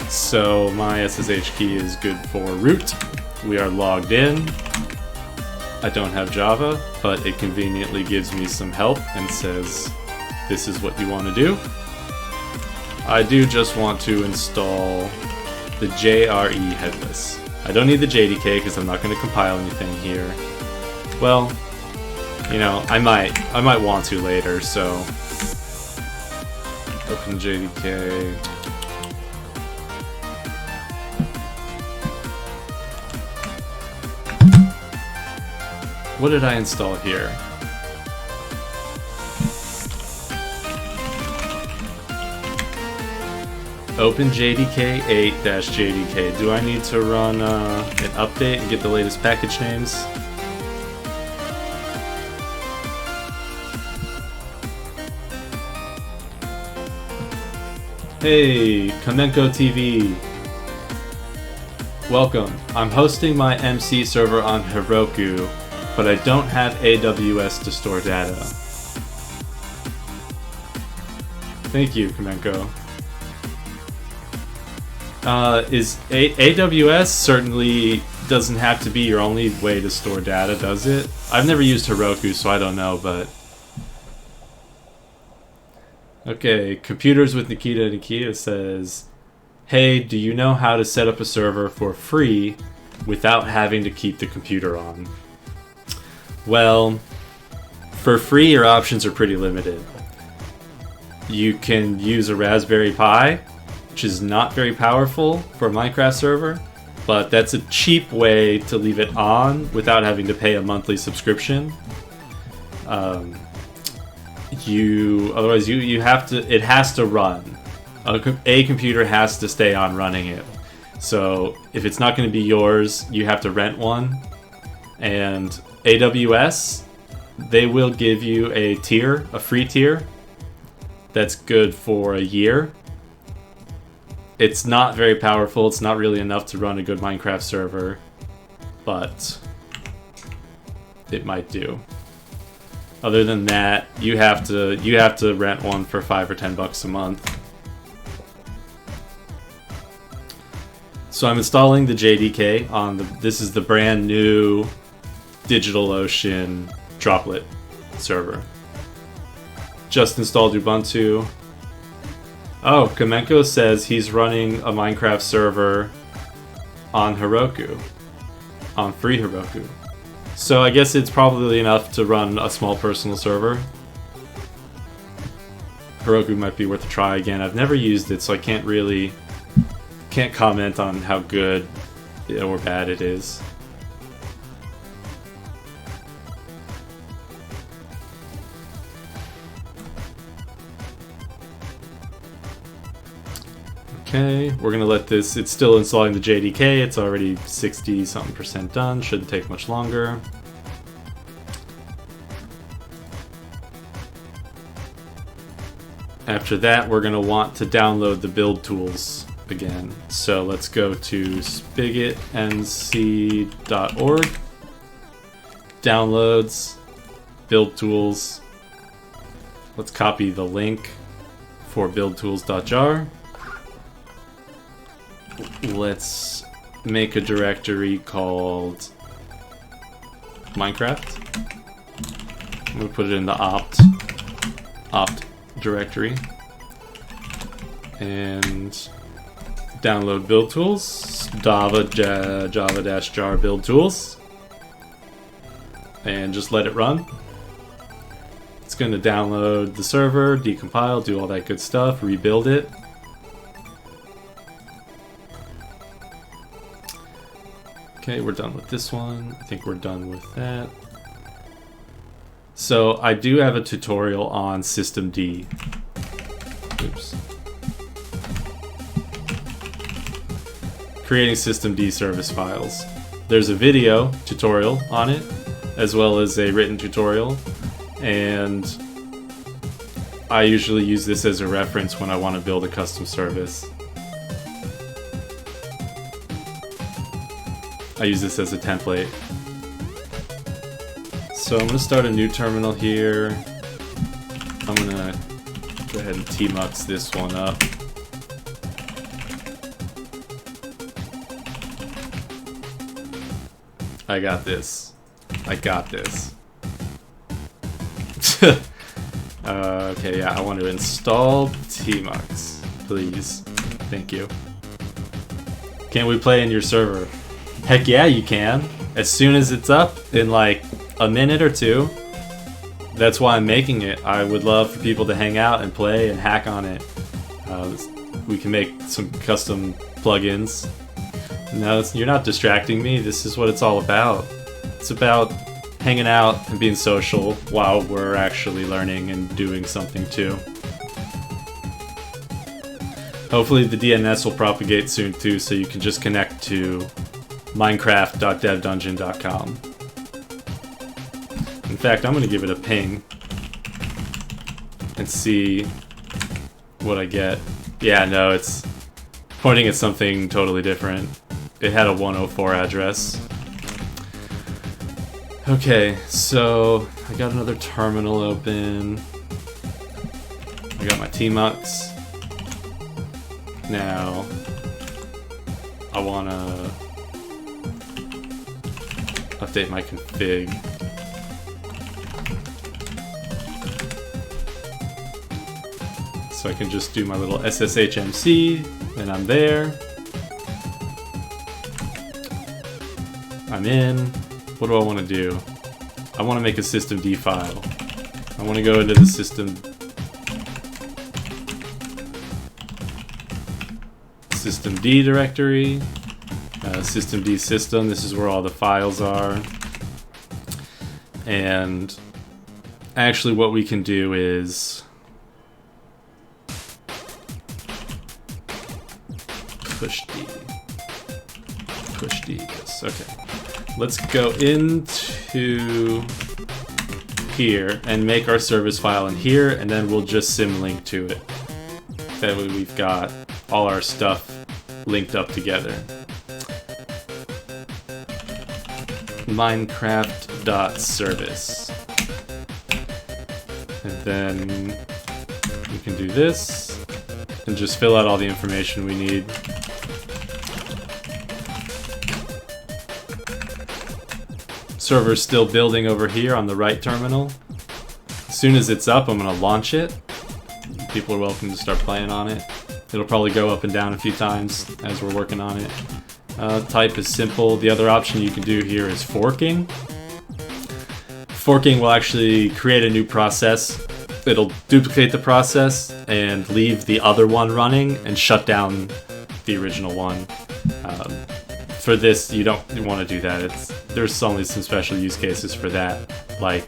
So my SSH key is good for root. We are logged in. I don't have Java, but it conveniently gives me some help and says, this is what you want to do. I do just want to install the JRE headless. I don't need the JDK because I'm not going to compile anything here. Well, you know, I might want to later, so open JDK. What did I install here? Open JDK 8-JDK. Do I need to run an update and get the latest package names? Hey, Kamenko TV. Welcome. I'm hosting my MC server on Heroku, but I don't have AWS to store data. Thank you, Kamenko. AWS certainly doesn't have to be your only way to store data, does it? I've never used Heroku, so I don't know, but... Okay, Computers with Nikita says, hey, do you know how to set up a server for free without having to keep the computer on? Well, for free, your options are pretty limited. You can use a Raspberry Pi, which is not very powerful for a Minecraft server, but that's a cheap way to leave it on without having to pay a monthly subscription. Otherwise you have to, it has to run. A computer has to stay on running it. So if it's not going to be yours, you have to rent one. And AWS, they will give you a tier, a free tier, that's good for a year. It's not very powerful, it's not really enough to run a good Minecraft server, but it might do. Other than that, you have to rent one for $5 or $10 a month. So I'm installing the JDK on this is the brand new DigitalOcean droplet server. Just installed Ubuntu. Oh, Kamenko says he's running a Minecraft server on Heroku, on free Heroku. So I guess it's probably enough to run a small personal server. Heroku might be worth a try again. I've never used it, so I can't comment on how good or bad it is. Okay, we're gonna let this, it's still installing the JDK, it's already 60-something% done, shouldn't take much longer. After that, we're gonna want to download the build tools again. So let's go to spigotnc.org, downloads, build tools. Let's copy the link for buildtools.jar. Let's make a directory called Minecraft. I'm gonna put it in the opt directory and download build tools, java-jar build tools, and just let it run. It's gonna download the server, decompile, do all that good stuff, rebuild it. Okay, we're done with this one. I think we're done with that. So I do have a tutorial on systemd. Oops. Creating systemd service files. There's a video tutorial on it, as well as a written tutorial, and I usually use this as a reference when I want to build a custom service. I use this as a template. So I'm going to start a new terminal here. I'm going to go ahead and tmux this one up. I got this. I got this. Okay, yeah, I want to install tmux, please. Thank you. Can we play in your server? Heck yeah, you can. As soon as it's up in like a minute or two. That's why I'm making it. I would love for people to hang out and play and hack on it. We can make some custom plugins. No, you're not distracting me. This is what it's all about. It's about hanging out and being social while we're actually learning and doing something too. Hopefully the DNS will propagate soon too, so you can just connect to minecraft.devdungeon.com. In fact, I'm going to give it a ping and see what I get. Yeah, no, it's pointing at something totally different. It had a 104 address. Okay, so I got another terminal open. I got my tmux. Now, I want to update my config. So I can just do my little sshmc, and I'm there. I'm in. What do I want to do? I want to make a systemd file. I want to go into the systemd directory. Systemd system, this is where all the files are. And actually what we can do is push D, yes, okay. Let's go into here and make our service file in here, and then we'll just symlink to it. That way we've got all our stuff linked up together. Minecraft.service. And then we can do this and just fill out all the information we need. Server's still building over here on the right terminal. As soon as it's up, I'm going to launch it. People are welcome to start playing on it. It'll probably go up and down a few times as we're working on it. Type is simple. The other option you can do here is forking. Forking will actually create a new process. It'll duplicate the process and leave the other one running and shut down the original one. For this, you don't want to do that. There's only some special use cases for that, like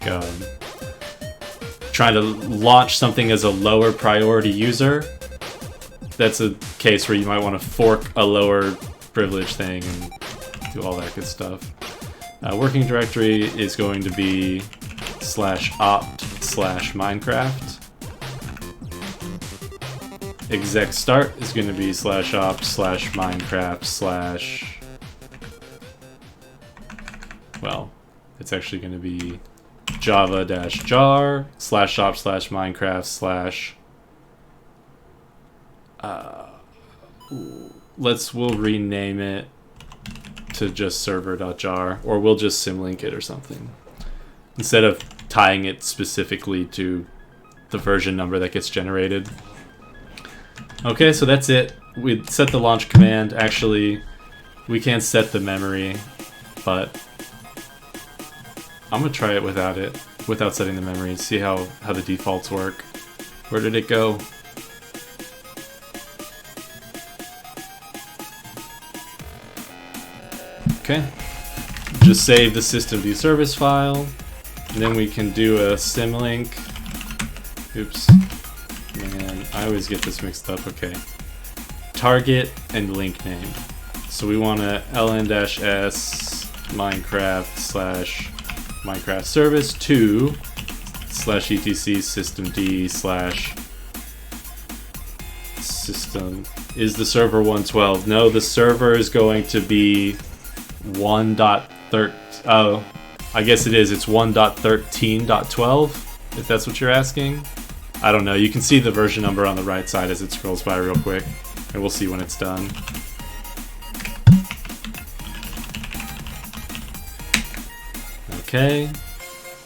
trying to launch something as a lower priority user. That's a case where you might want to fork a lower privilege thing and do all that good stuff. Working directory is going to be /opt/Minecraft. Exec start is going to be /opt/Minecraft/ well, It's actually going to be java-jar/shop/minecraft/ we'll rename it to just server.jar, or we'll just symlink it or something instead of tying it specifically to the version number that gets generated. Okay, so that's it. We set the launch command. Actually, we can't set the memory, but I'm gonna try it without setting the memory and see how the defaults work. Where did it go? Okay, just save the systemd service file, and then we can do a symlink. Oops, man, I always get this mixed up. Okay, target and link name. So we want to ln-s minecraft/minecraft service 2 /etc systemd/ system. Is the server 112? No, the server is going to be 1.13. Oh, I guess it is. It's 1.13.12, if that's what you're asking. I don't know. You can see the version number on the right side as it scrolls by real quick, and we'll see when it's done. Okay,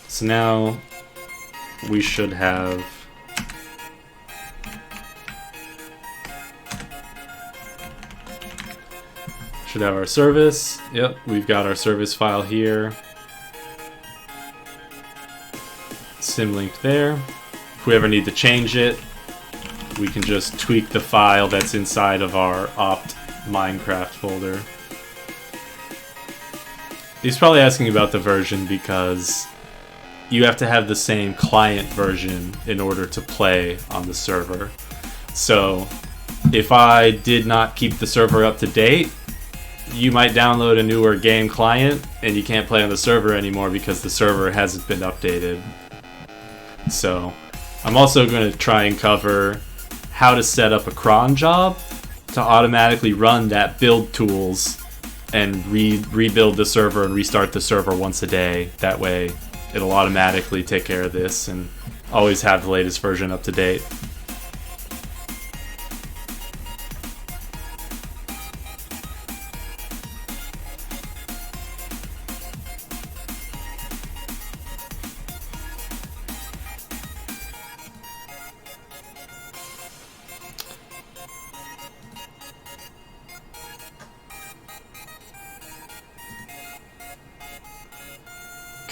so now we should have our service. Yep, we've got our service file here. Symlink there. If we ever need to change it, we can just tweak the file that's inside of our opt Minecraft folder. He's probably asking about the version because you have to have the same client version in order to play on the server. So if I did not keep the server up to date, you might download a newer game client and you can't play on the server anymore because the server hasn't been updated. So I'm also going to try and cover how to set up a cron job to automatically run that build tools and rebuild the server and restart the server once a day. That way it'll automatically take care of this and always have the latest version up to date.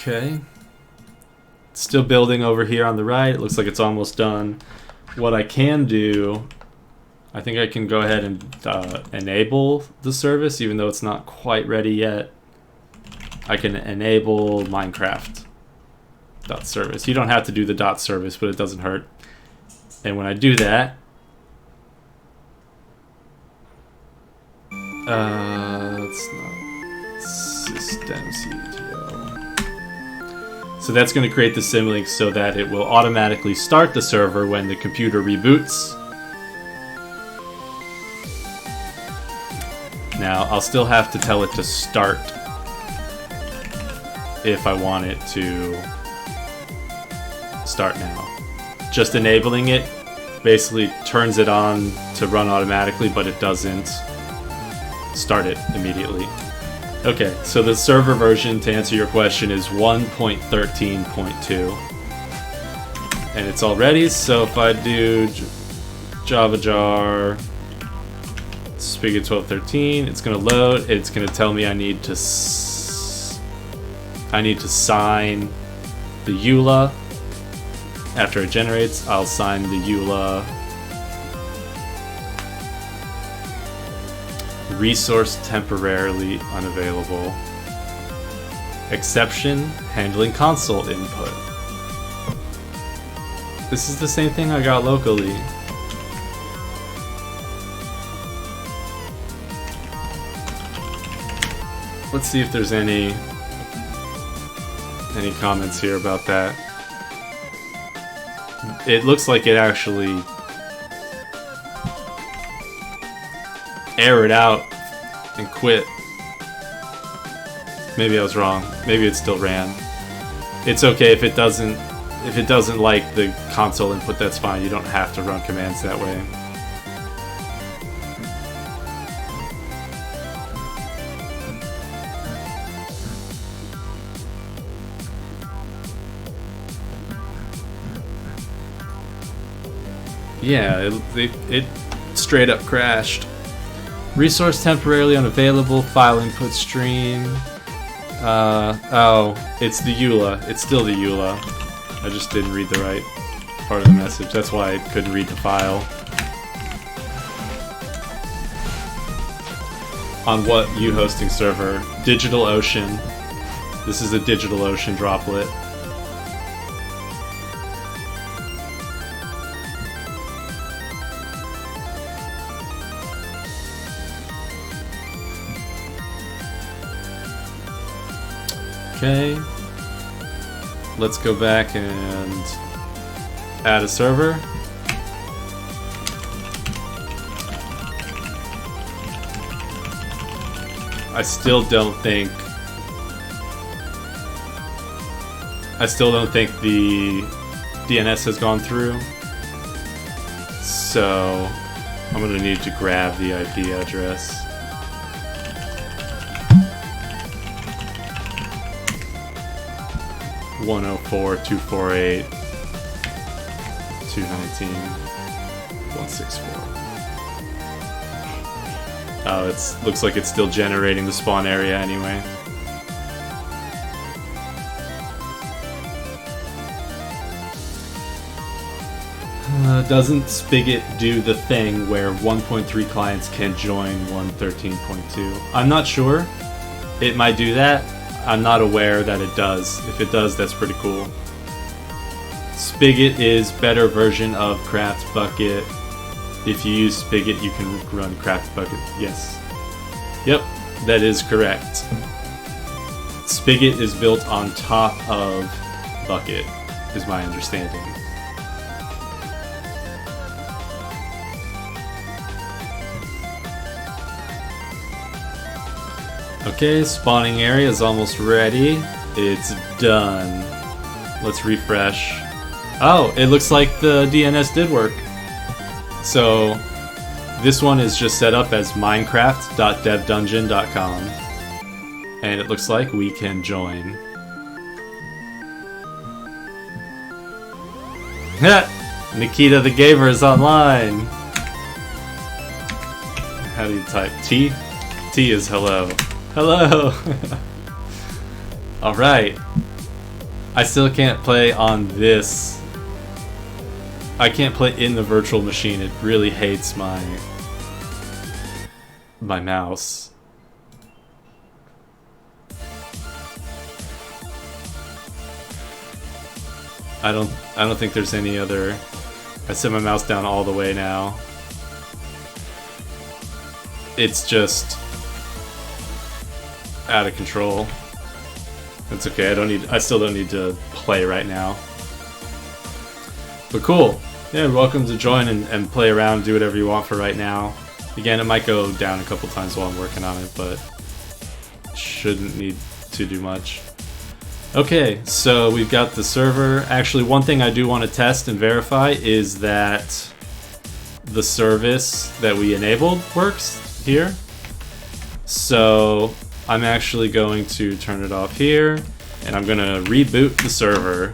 Okay, still building over here on the right. It looks like it's almost done. What I can do, I think I can go ahead and enable the service, even though it's not quite ready yet. I can enable Minecraft.service. You don't have to do the .service, but it doesn't hurt. And when I do that, it's not systemctl. So that's going to create the symlink so that it will automatically start the server when the computer reboots. Now, I'll still have to tell it to start if I want it to start now. Just enabling it basically turns it on to run automatically, but it doesn't start it immediately. Okay, so the server version, to answer your question, is 1.13.2. And it's all ready, so if I do java-jar spigot 1213, it's going to load. It's going to tell me I need to sign the EULA. After it generates, I'll sign the EULA. Resource temporarily unavailable. Exception, handling console input. This is the same thing I got locally. Let's see if there's any comments here about that. It looks like it actually errored out and quit. Maybe I was wrong. Maybe it still ran. It's okay if it doesn't. If it doesn't like the console input, that's fine. You don't have to run commands that way. Yeah, it straight up crashed. Resource temporarily unavailable, file input stream. Oh, it's the EULA. It's still the EULA. I just didn't read the right part of the message. That's why I couldn't read the file. On what hosting server? DigitalOcean. This is a DigitalOcean droplet. Okay, let's go back and add a server. I still don't think the DNS has gone through, so I'm gonna need to grab the IP address. One 104.248.219.164. Oh, looks like it's still generating the spawn area anyway. Doesn't Spigot do the thing where 1.3 clients can join 1.13.2? I'm not sure. It might do that. I'm not aware that it does. If it does, that's pretty cool. Spigot is better version of CraftBucket. If you use Spigot, you can run CraftBucket. Yes. Yep, that is correct. Spigot is built on top of Bucket, is my understanding. Okay, spawning area is almost ready. It's done. Let's refresh. Oh, it looks like the DNS did work. So this one is just set up as minecraft.devdungeon.com, and it looks like we can join. Nikita the Gamer is online. How do you type T? T is hello. Hello! Alright. I still can't play on this. I can't play in the virtual machine. It really hates my mouse. I don't think there's any other. I set my mouse down all the way now. It's just out of control. That's okay. I still don't need to play right now. But cool. Yeah, welcome to join and play around, do whatever you want for right now. Again, it might go down a couple times while I'm working on it, but shouldn't need to do much. Okay, so we've got the server. Actually, one thing I do want to test and verify is that the service that we enabled works here. So I'm actually going to turn it off here, and I'm going to reboot the server.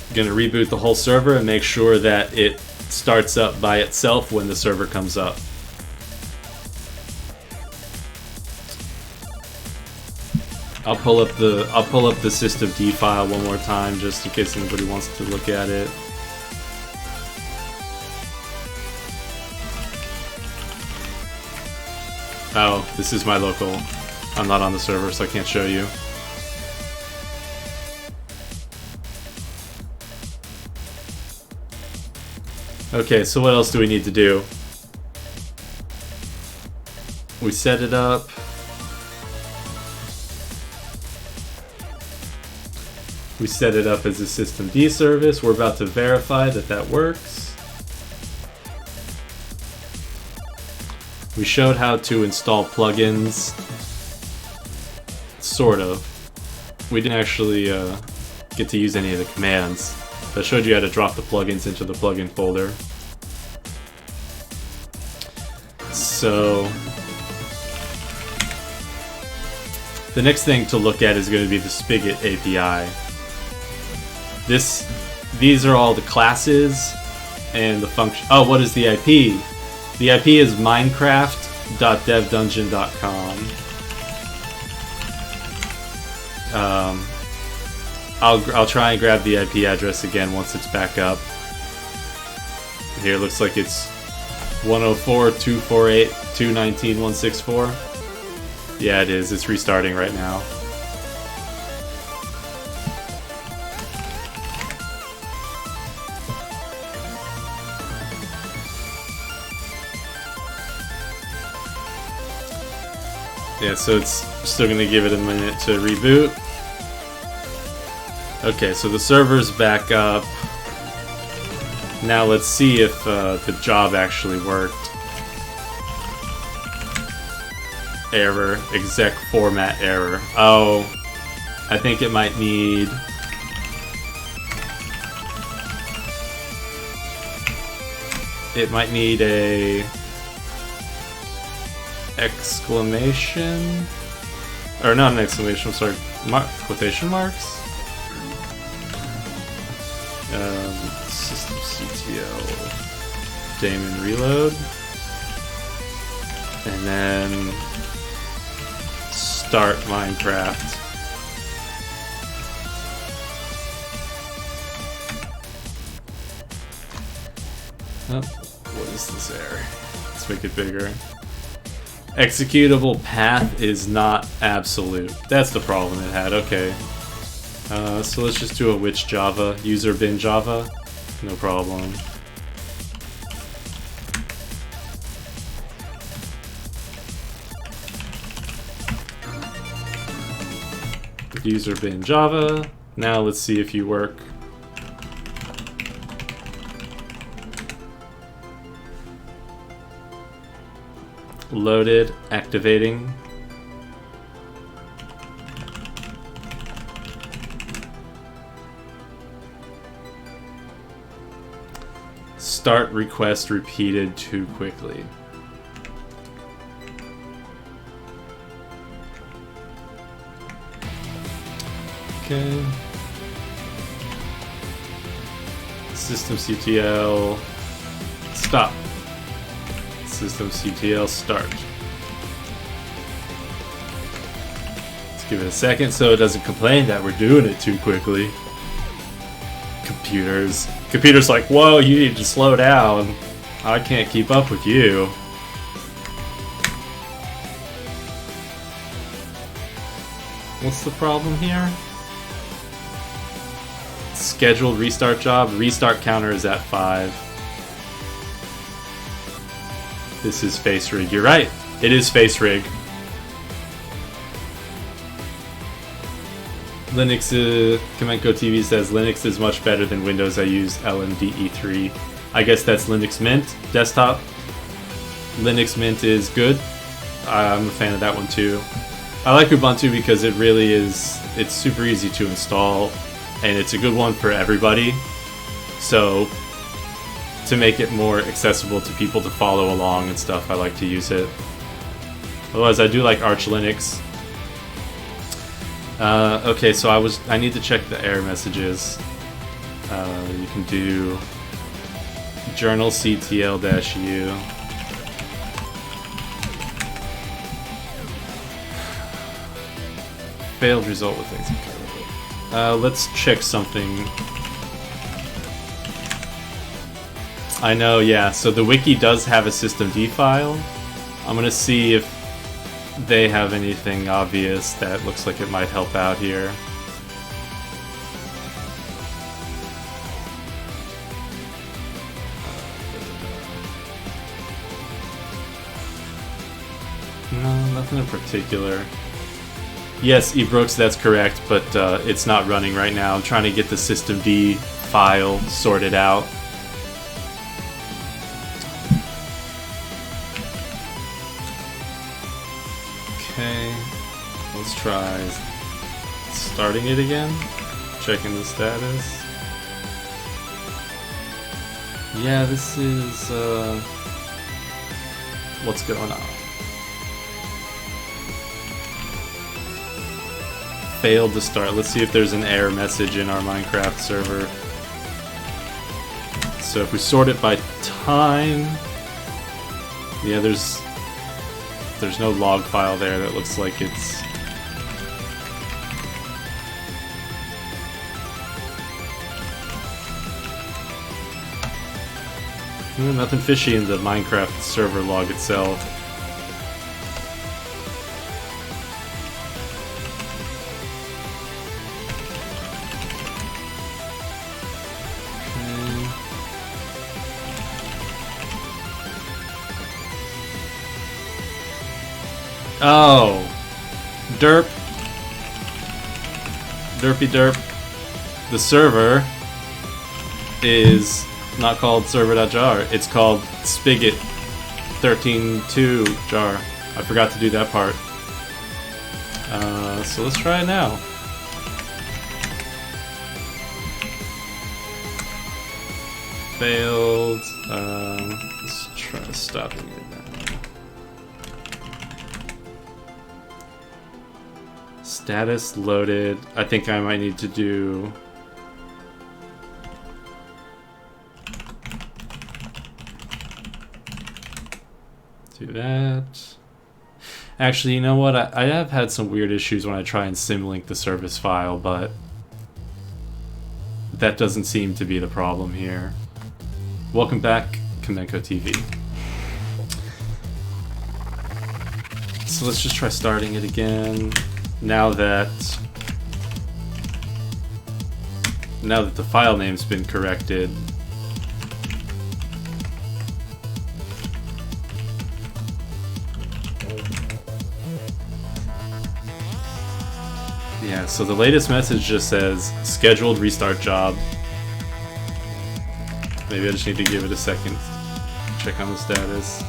I'm going to reboot the whole server and make sure that it starts up by itself when the server comes up. I'll pull up the systemd file one more time just in case anybody wants to look at it. Oh, this is my local. I'm not on the server, so I can't show you. Okay, so what else do we need to do? We set it up. We set it up as a systemd service. We're about to verify that that works. We showed how to install plugins, sort of. We didn't actually get to use any of the commands. I showed you how to drop the plugins into the plugin folder. So the next thing to look at is going to be the Spigot API. These are all the classes and the function. Oh, what is the IP? The IP is minecraft.devdungeon.com. I'll try and grab the IP address again once it's back up. Here it looks like it's 104.248.219.164. Yeah, it is. It's restarting right now. Yeah, so it's still going to give it a minute to reboot. Okay, so the server's back up. Now let's see if the job actually worked. Error, exec format error. Oh, I think it might need... It might need a... exclamation? Or not an exclamation, I'm sorry. Quotation marks? System CTL daemon reload, and then start Minecraft. Oh, what is this error? Let's make it bigger. Executable path is not absolute. That's the problem it had. Okay. So let's just do a which Java, user bin Java, no problem. User bin Java. Now let's see if you work. Loaded, activating. Start request repeated too quickly. Okay. Systemctl stop. Systemctl start. Let's give it a second so it doesn't complain that we're doing it too quickly. Computer's like, whoa, you need to slow down. I can't keep up with you. What's the problem here? Scheduled restart job. Restart counter is at 5. This is face rig. You're right. It is face rig. Linux, Komenko TV says Linux is much better than Windows. I use LMDE3. I guess that's Linux Mint desktop. Linux Mint is good. I'm a fan of that one too. I like Ubuntu because it really is, it's super easy to install and it's a good one for everybody. So to make it more accessible to people to follow along and stuff, I like to use it. Otherwise, I do like Arch Linux. Okay, so I need to check the error messages. You can do journal ctl-u. Failed result with things. Let's check something. I know, yeah, so the wiki does have a systemd file. I'm gonna see if they have anything obvious that looks like it might help out here. No, nothing in particular. Yes, eBrooks, that's correct, but it's not running right now. I'm trying to get the systemd file sorted out. let's try starting it again, checking the status. Yeah, this is what's going on. Failed to start. Let's see if there's an error message in our Minecraft server. So if we sort it by time, yeah, there's no log file there that looks like it's nothing fishy in the Minecraft server log itself. Oh, derp, derpy derp. The server is not called server.jar. It's called spigot 13.2 jar. I forgot to do that part. So let's try it now. Failed. Let's try stopping it now. Status loaded. I think I might need to do that. Actually, you know what? I have had some weird issues when I try and symlink the service file, but that doesn't seem to be the problem here. Welcome back, Kamenko TV. So let's just try starting it again. Now that the file name's been corrected. Yeah, so the latest message just says scheduled restart job. Maybe I just need to give it a second. Check on the status.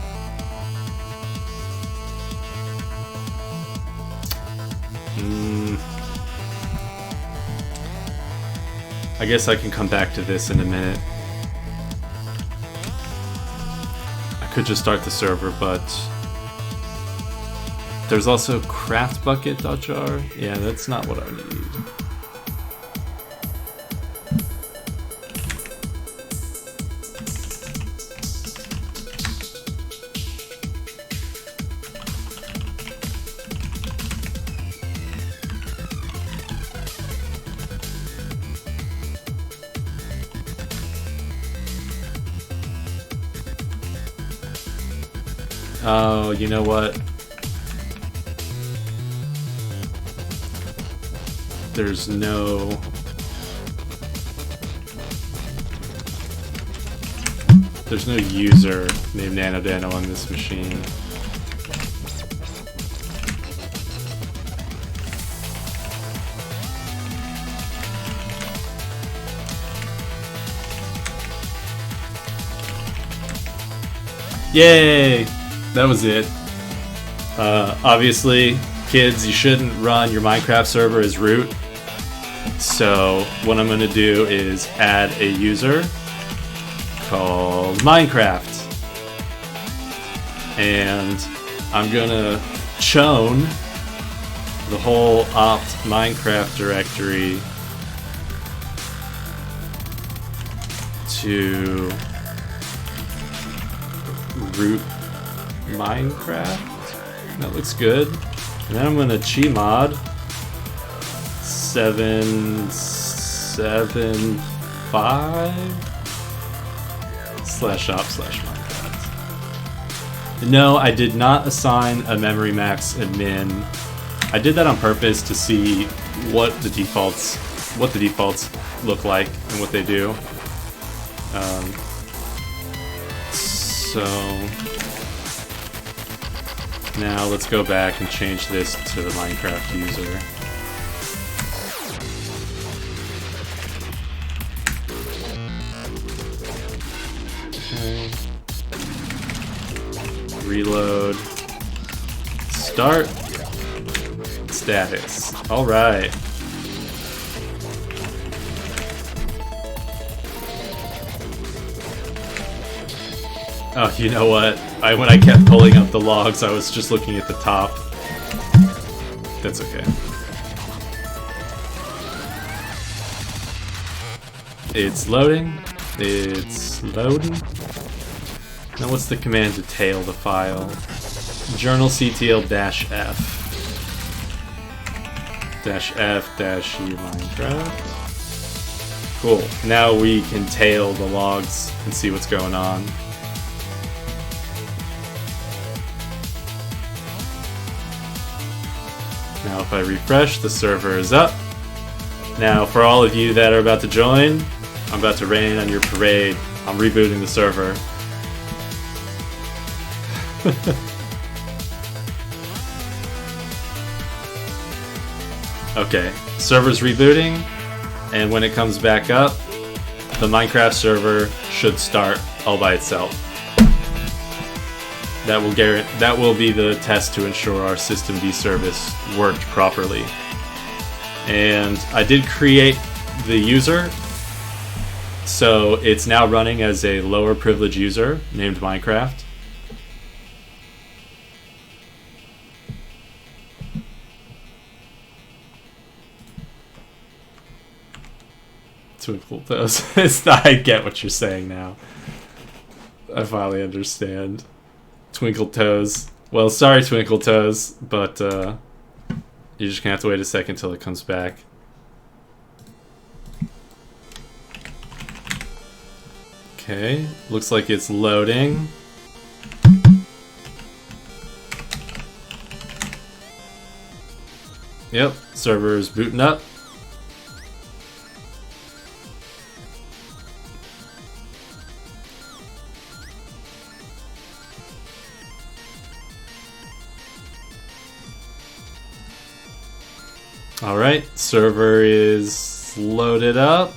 I guess I can come back to this in a minute. I could just start the server, but there's also craftbucket.jar. Yeah, that's not what I need. Oh, you know what? There's no user named NanoDano on this machine. Yay! That was it. Obviously, kids, you shouldn't run your Minecraft server as root. So what I'm going to do is add a user called Minecraft. And I'm going to chown the whole opt Minecraft directory to root Minecraft. That looks good. And then I'm going to chmod 775/op/Minecraft. No, I did not assign a memory max admin. I did that on purpose to see what the defaults look like and what they do. So now let's go back and change this to the Minecraft user. Okay. Reload. Start. Let's status. Alright. Oh, you know what? When I kept pulling up the logs, I was just looking at the top. That's okay. It's loading. It's loading. Now what's the command to tail the file? Journal ctl -f. -f-u Minecraft. Cool. Now we can tail the logs and see what's going on. Now if I refresh, the server is up. Now for all of you that are about to join, I'm about to rain on your parade. I'm rebooting the server. Okay, server's rebooting, and when it comes back up, the Minecraft server should start all by itself. That will be the test to ensure our systemd service worked properly. And I did create the user, so it's now running as a lower privilege user named Minecraft. Twinkle Toes. I get what you're saying now. I finally understand. Twinkle Toes. Well, sorry, Twinkle Toes, but you're just gonna have to wait a second till it comes back. Okay, looks like it's loading. Yep, server is booting up. Alright, server is loaded up.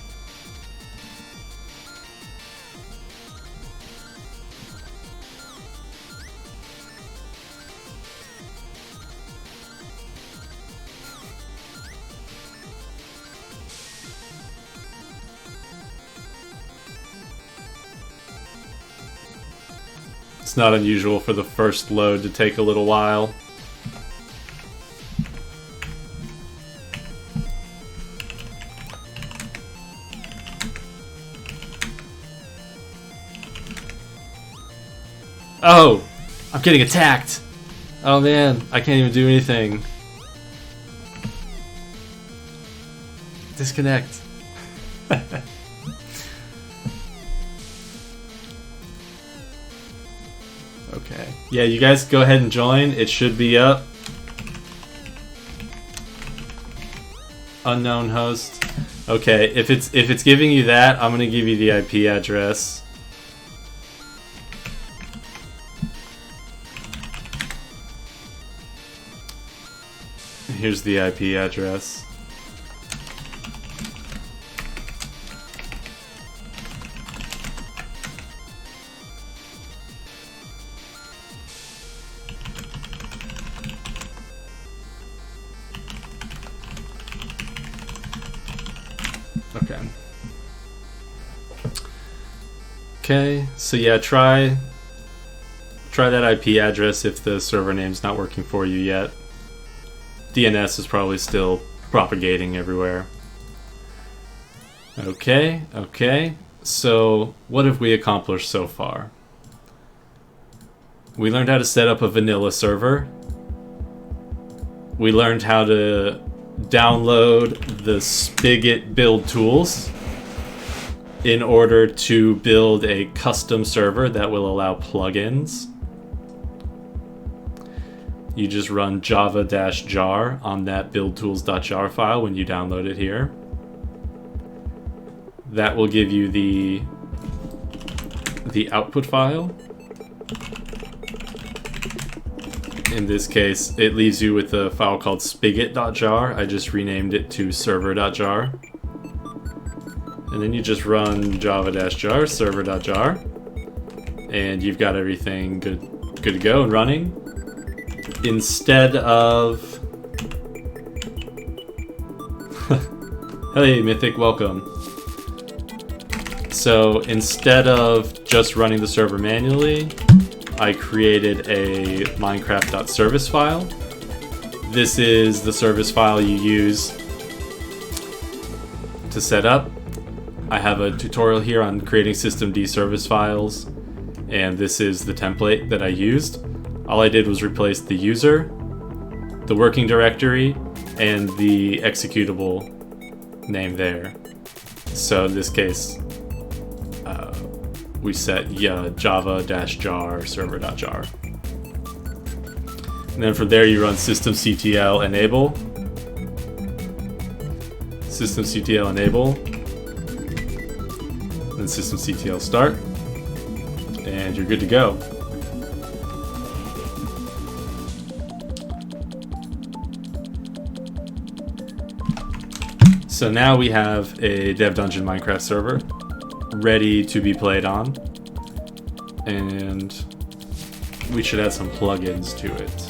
It's not unusual for the first load to take a little while. Oh! I'm getting attacked! Oh man, I can't even do anything. Disconnect. Okay. Yeah, you guys go ahead and join. It should be up. Unknown host. Okay, if it's giving you that, I'm gonna give you the IP address. Here's the IP address. Okay. Okay, so yeah, try that IP address if the server name's not working for you yet. DNS is probably still propagating everywhere. Okay, okay. So, what have we accomplished so far? We learned how to set up a vanilla server. We learned how to download the Spigot build tools in order to build a custom server that will allow plugins. You just run java-jar on that buildtools.jar file when you download it here. That will give you the output file. In this case, it leaves you with a file called spigot.jar. I just renamed it to server.jar. And then you just run java-jar server.jar, and you've got everything good to go and running. Instead of Hey, Mythic, welcome. So instead of just running the server manually, I created a minecraft.service file. This is the service file you use to set up. I have a tutorial here on creating systemd service files, and this is the template that I used. All I did was replace the user, the working directory, and the executable name there. So in this case, we set java-jar server.jar. And then from there you run systemctl enable, systemctl enable, then systemctl start, and you're good to go. So now we have a Dev Dungeon Minecraft server ready to be played on, and we should add some plugins to it.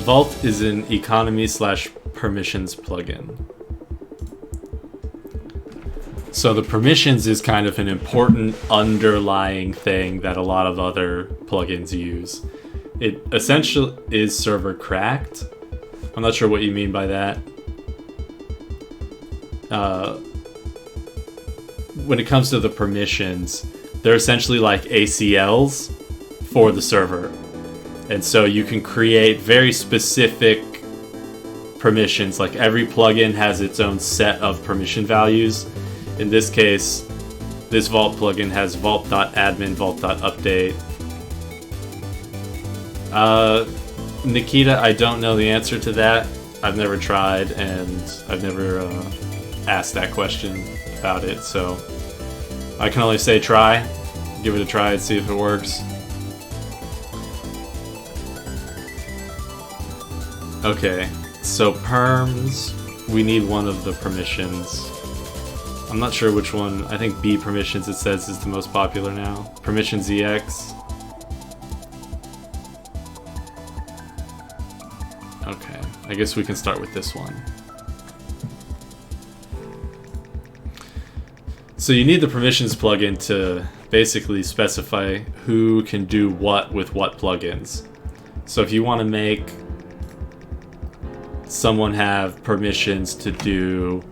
Vault is an economy/permissions plugin. So the permissions is kind of an important underlying thing that a lot of other plugins use. It essentially is server cracked. I'm not sure what you mean by that. When it comes to the permissions, they're essentially like ACLs for the server. And so you can create very specific permissions. Like every plugin has its own set of permission values. In this case, this Vault plugin has vault.admin, vault.update. Nikita, I don't know the answer to that. I've never tried, and I've never asked that question about it, so I can only say try. Give it a try and see if it works. Okay, so perms, we need one of the permissions. I'm not sure which one. I think B permissions, it says, is the most popular now. Permissions EX. Okay, I guess we can start with this one. So you need the permissions plugin to basically specify who can do what with what plugins. So if you want to make someone have permissions to do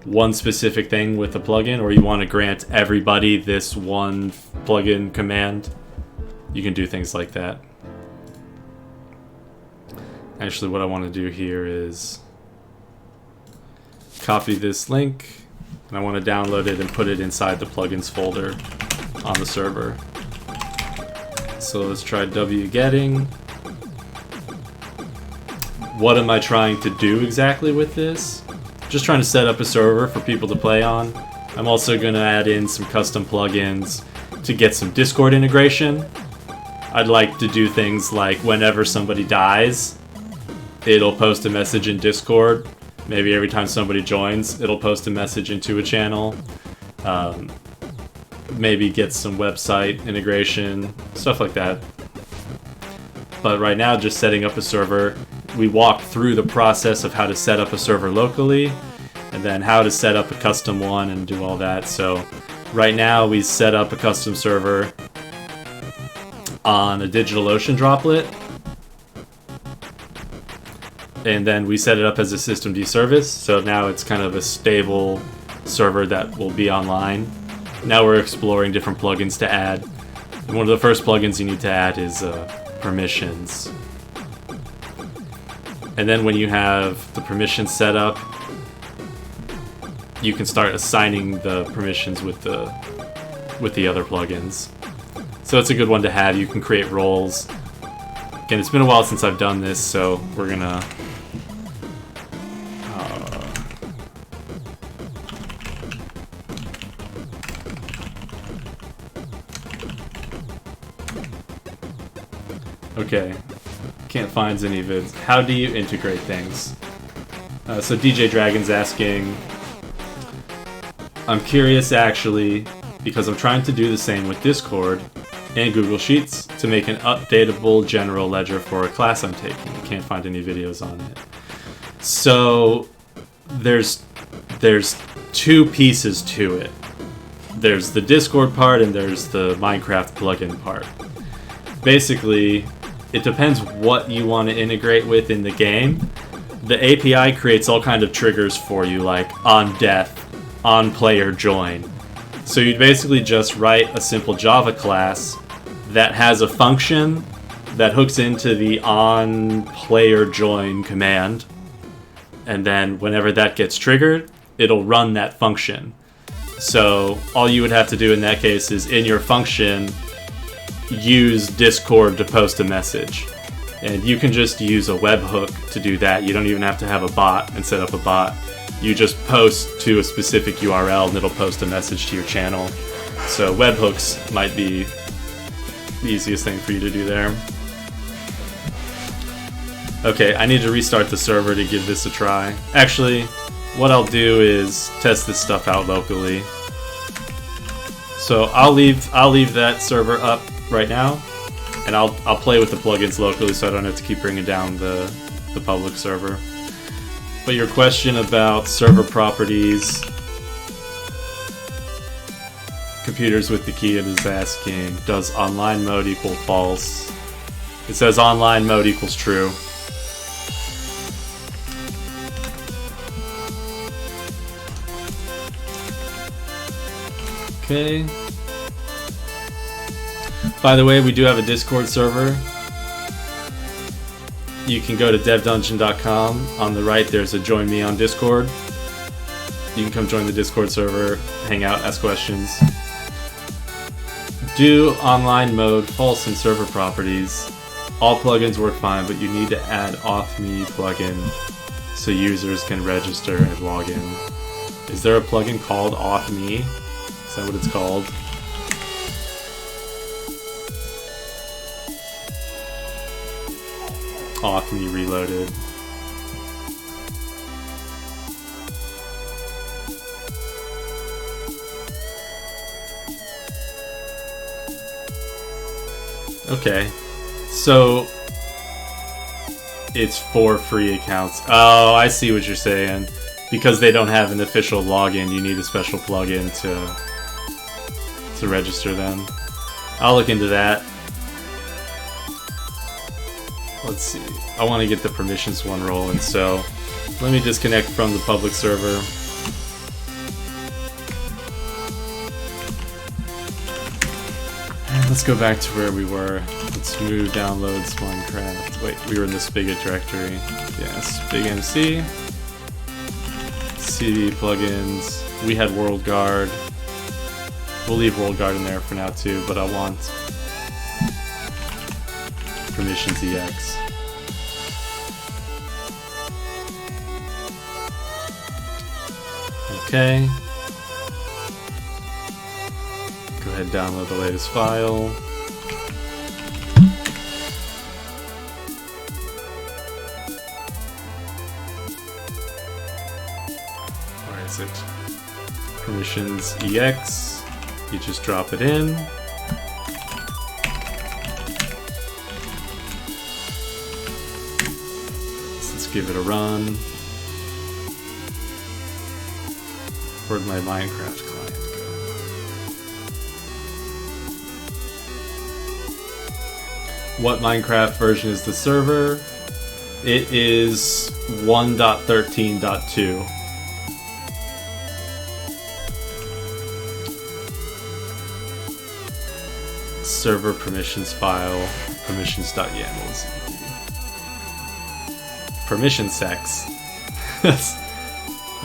one specific thing with a plugin, or you want to grant everybody this one plugin command, you can do things like that. Actually, what I want to do here is copy this link, and I want to download it and put it inside the plugins folder on the server. So let's try wgetting. What am I trying to do exactly with this? Just trying to set up a server for people to play on. I'm also going to add in some custom plugins to get some Discord integration. I'd like to do things like whenever somebody dies, it'll post a message in Discord. Maybe every time somebody joins, it'll post a message into a channel. Maybe get some website integration, stuff like that. But right now, just setting up a server, we walk through the process of how to set up a server locally, and then how to set up a custom one and do all that. So right now we set up a custom server on a DigitalOcean droplet, and then we set it up as a systemd service. So now it's kind of a stable server that will be online. Now we're exploring different plugins to add. And one of the first plugins you need to add is permissions. And then when you have the permissions set up, you can start assigning the permissions with the other plugins. So it's a good one to have. You can create roles. Again, it's been a while since I've done this, so we're gonna okay. Can't find any of it. How do you integrate things? So DJ Dragon's asking, I'm curious actually, because I'm trying to do the same with Discord and Google Sheets to make an updatable general ledger for a class I'm taking. You can't find any videos on it. So there's two pieces to it. There's the Discord part and there's the Minecraft plugin part. Basically, it depends what you want to integrate with in the game. The API creates all kinds of triggers for you, like on death, on player join. So you'd basically just write a simple Java class that has a function that hooks into the on player join command, and then whenever that gets triggered, it'll run that function. So all you would have to do in that case is in your function use Discord to post a message, and you can just use a webhook to do that. You don't even have to have a bot and set up a bot. You just post to a specific URL and it'll post a message to your channel. So webhooks might be the easiest thing for you to do there. Okay, I need to restart the server to give this a try. Actually, what I'll do is test this stuff out locally. So I'll leave that server up right now, and I'll play with the plugins locally so I don't have to keep bringing down the public server. But your question about server properties, computers with the key, it is asking, does online mode equal false? It says online mode equals true. Okay. By the way, we do have a Discord server. You can go to devdungeon.com. On the right, there's a join me on Discord. You can come join the Discord server, hang out, ask questions. Do online mode false in server properties. All plugins work fine, but you need to add auth.me plugin so users can register and log in. Is there a plugin called auth.me? Is that what it's called? Auth.me reloaded. Okay, so it's for free accounts. Oh, I see what you're saying. Because they don't have an official login, you need a special plugin to register them. I'll look into that. Let's see. I want to get the permissions one rolling, so let me disconnect from the public server. And let's go back to where we were. Let's move downloads Minecraft. Wait, we were in the spigot directory. Yes, big MC. CD plugins. We had WorldGuard. We'll leave WorldGuard in there for now too, but I want permissions EX. Okay. Go ahead and download the latest file. Where is it? Permissions EX. You just drop it in. Let's give it a run. Where'd my Minecraft client go? What Minecraft version is the server? It is 1.13.2. Server permissions file, permissions.yaml is empty. Permission sex.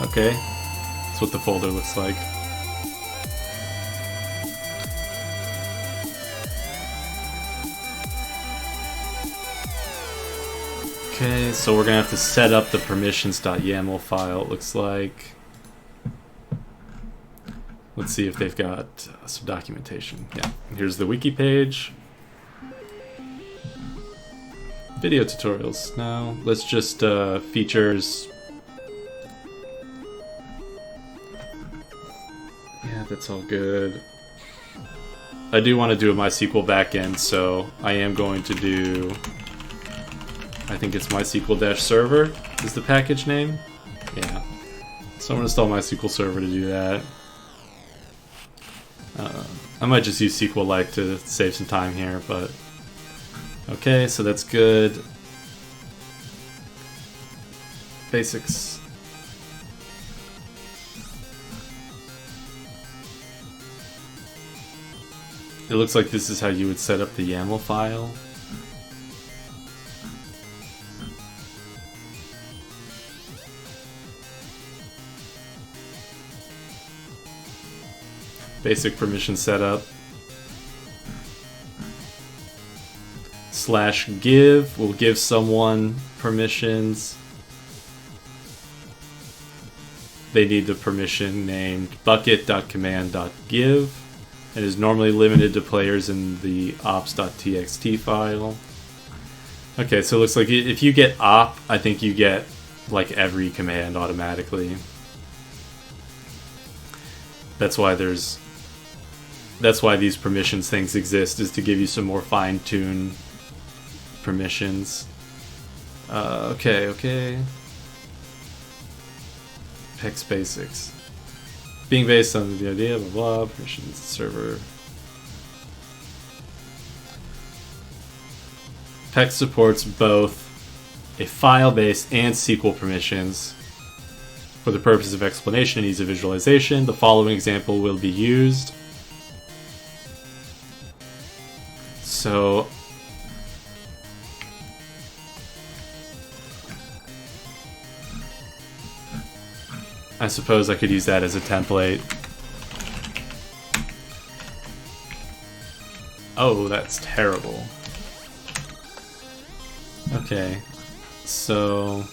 Okay, that's what the folder looks like. Okay, so we're gonna have to set up the permissions.yaml file, it looks like. Let's see if they've got some documentation. Yeah, here's the wiki page. Video tutorials. No, let's just features. Yeah, that's all good. I do want to do a MySQL backend, so I am going to do, I think it's MySQL-server is the package name. Yeah. So I'm going to install MySQL Server to do that. I might just use SQLite to save some time here, but okay, so that's good. Basics. It looks like this is how you would set up the YAML file. Basic permission setup. /give will give someone permissions. They need the permission named bucket.command.give and is normally limited to players in the ops.txt file. Okay, so it looks like if you get op, I think you get like every command automatically. That's why these permissions things exist, is to give you some more fine-tuned permissions. Okay. PEX basics. Being based on the idea, blah blah, permissions, server. PEX supports both a file-based and SQL permissions. For the purpose of explanation and ease of visualization, the following example will be used. So I suppose I could use that as a template. Oh, that's terrible. Okay, so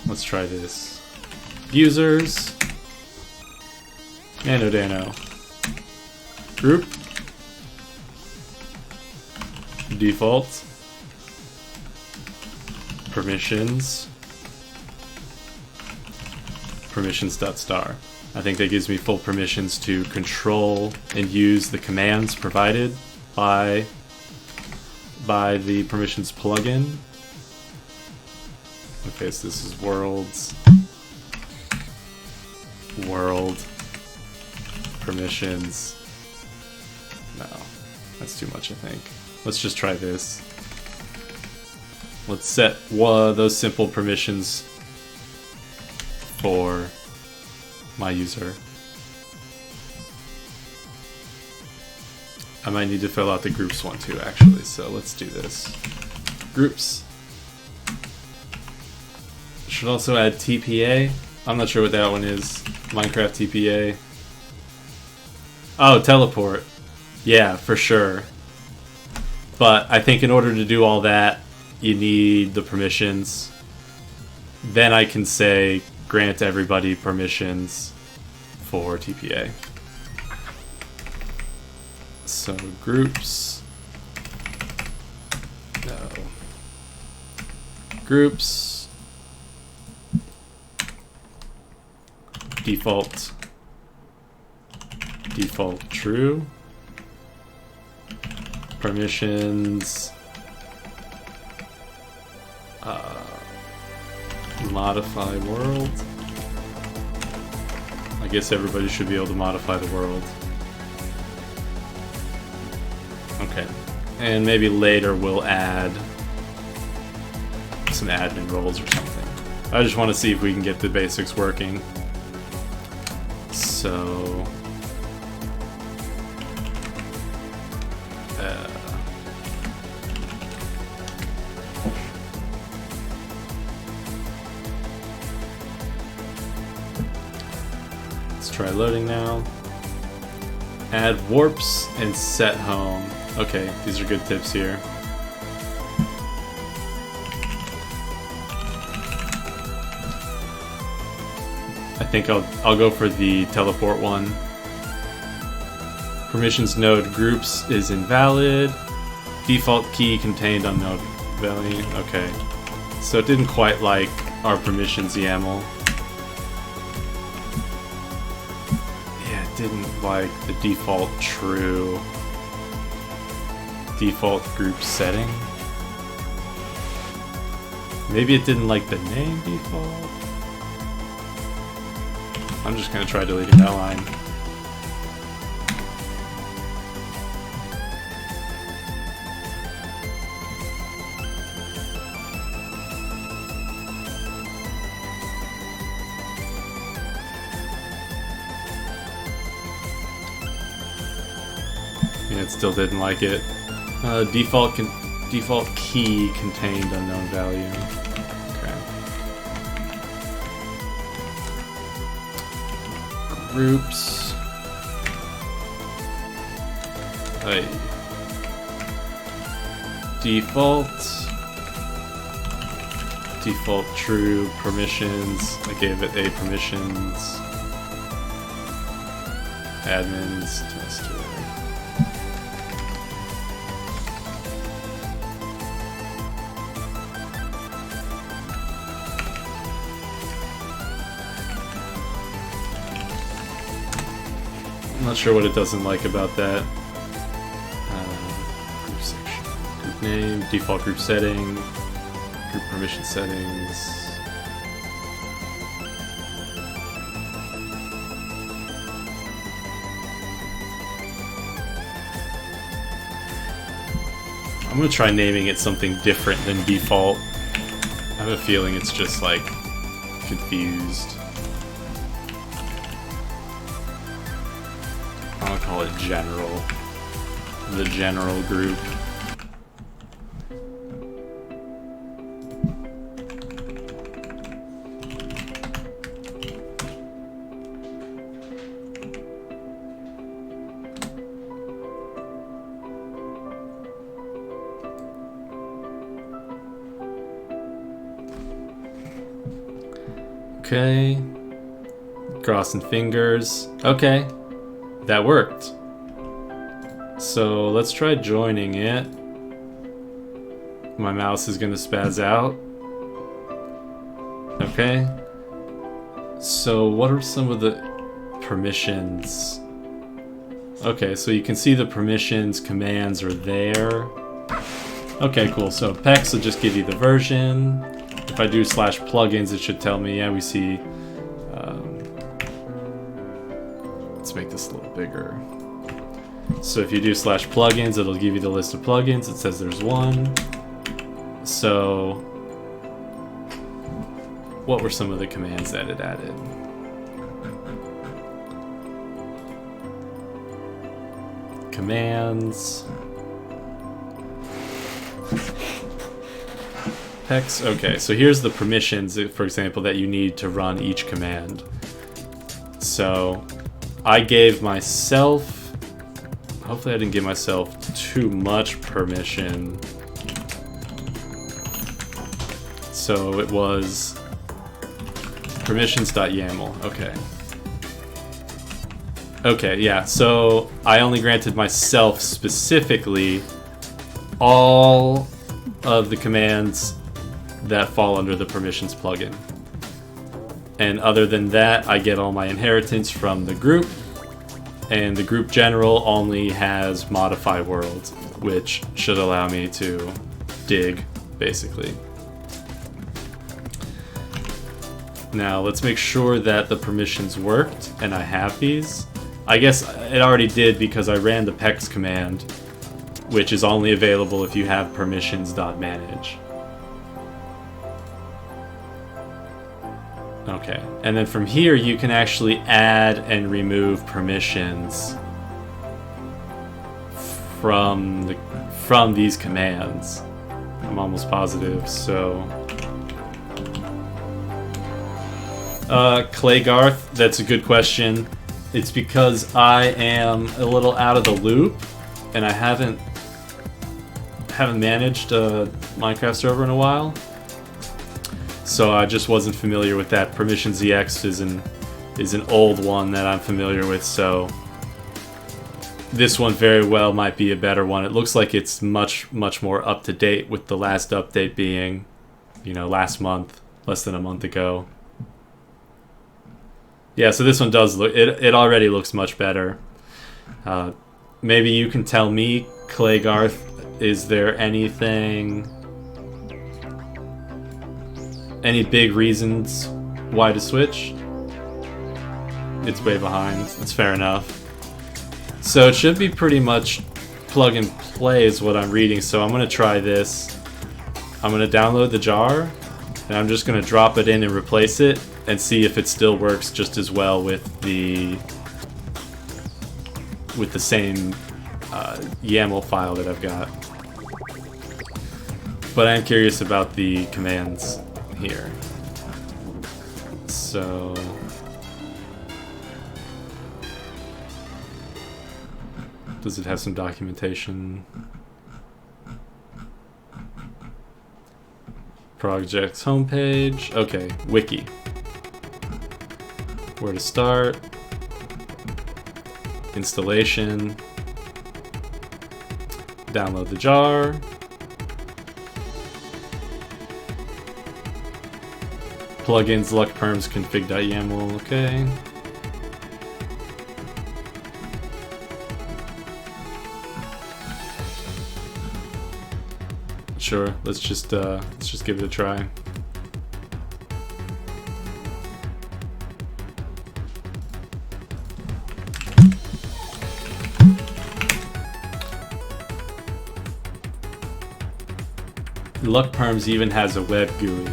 let's try this. Users, Dano, group, default, permissions, permissions.star. I think that gives me full permissions to control and use the commands provided by the permissions plugin. Okay, so this is world, permissions. No, that's too much, I think. Let's just try this. Let's set those simple permissions for my user. I might need to fill out the groups one too, actually, so let's do this. Groups. Should also add TPA. I'm not sure what that one is. Minecraft TPA. Oh, teleport. Yeah, for sure. But I think in order to do all that, you need the permissions. Then I can say grant everybody permissions for TPA. So groups. No. Groups. Default true. Permissions. Modify world. I guess everybody should be able to modify the world. Okay. And maybe later we'll add some admin roles or something. I just want to see if we can get the basics working. So let's try loading now. Add warps and set home. Okay, these are good tips here. I think I'll go for the teleport one. Permissions node groups is invalid. Default key contained on node value. Okay, so it didn't quite like our permissions YAML. Yeah, it didn't like the default true. Default group setting. Maybe it didn't like the name default. I'm just gonna try deleting that line. Yeah, it still didn't like it. Default key contained unknown value. Okay. Groups. Hey. Default true permissions. I gave it a permissions. Admins tester. I'm not sure what it doesn't like about that. Group section, group name, default group setting, group permission settings. I'm gonna try naming it something different than default. I have a feeling it's just like confused. I'll call it general. The general group. Okay. Crossing fingers. Okay. That worked. So let's try joining it. My mouse is gonna spaz out. Okay. So what are some of the permissions? Okay, so you can see the permissions commands are there. Okay, cool. So PEX will just give you the version. If I do /plugins, it should tell me, yeah, we see. Let's make this a little bigger. So if you do /plugins, it'll give you the list of plugins. It says there's one. So what were some of the commands that it added? Commands. PEX. Okay, so here's the permissions, for example, that you need to run each command. So I gave myself, hopefully I didn't give myself too much permission. So it was permissions.yaml. Okay. Okay, yeah, so I only granted myself specifically all of the commands that fall under the permissions plugin. And other than that, I get all my inheritance from the group, and the group general only has modify world, which should allow me to dig, basically. Now let's make sure that the permissions worked, and I have these. I guess it already did because I ran the PEX command, which is only available if you have permissions.manage. Okay, and then from here you can actually add and remove permissions from these commands. I'm almost positive. So Clay Garth, that's a good question. It's because I am a little out of the loop and I haven't managed a Minecraft server in a while. So I just wasn't familiar with that. Permissions EX is an old one that I'm familiar with, so this one very well might be a better one. It looks like it's much more up to date, with the last update being, last month, less than a month ago. Yeah, so this one does look, it already looks much better. Maybe you can tell me, Clay Garth, Is there anything, any big reasons why to switch? It's way behind. That's fair enough. So it should be pretty much plug and play is what I'm reading. So I'm going to try this. I'm going to download the jar, and I'm just going to drop it in and replace it and see if it still works just as well with the same YAML file that I've got. But I'm curious about the commands here. So does it have some documentation? Projects homepage. Okay, wiki. Where to start? Installation. Download the jar. Plugins, luck perms, config.yaml. Okay. Sure, let's just give it a try. Luck Perms even has a web GUI.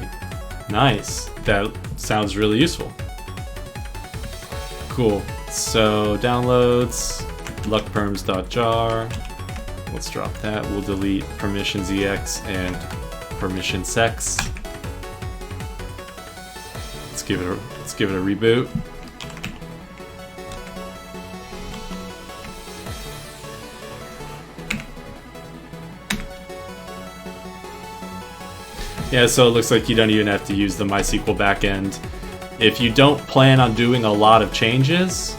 Nice. That sounds really useful. Cool. So downloads luckperms.jar. Let's drop that. We'll delete permissions ex and permission sex. Let's give it a reboot. Yeah, so it looks like you don't even have to use the MySQL backend. If you don't plan on doing a lot of changes,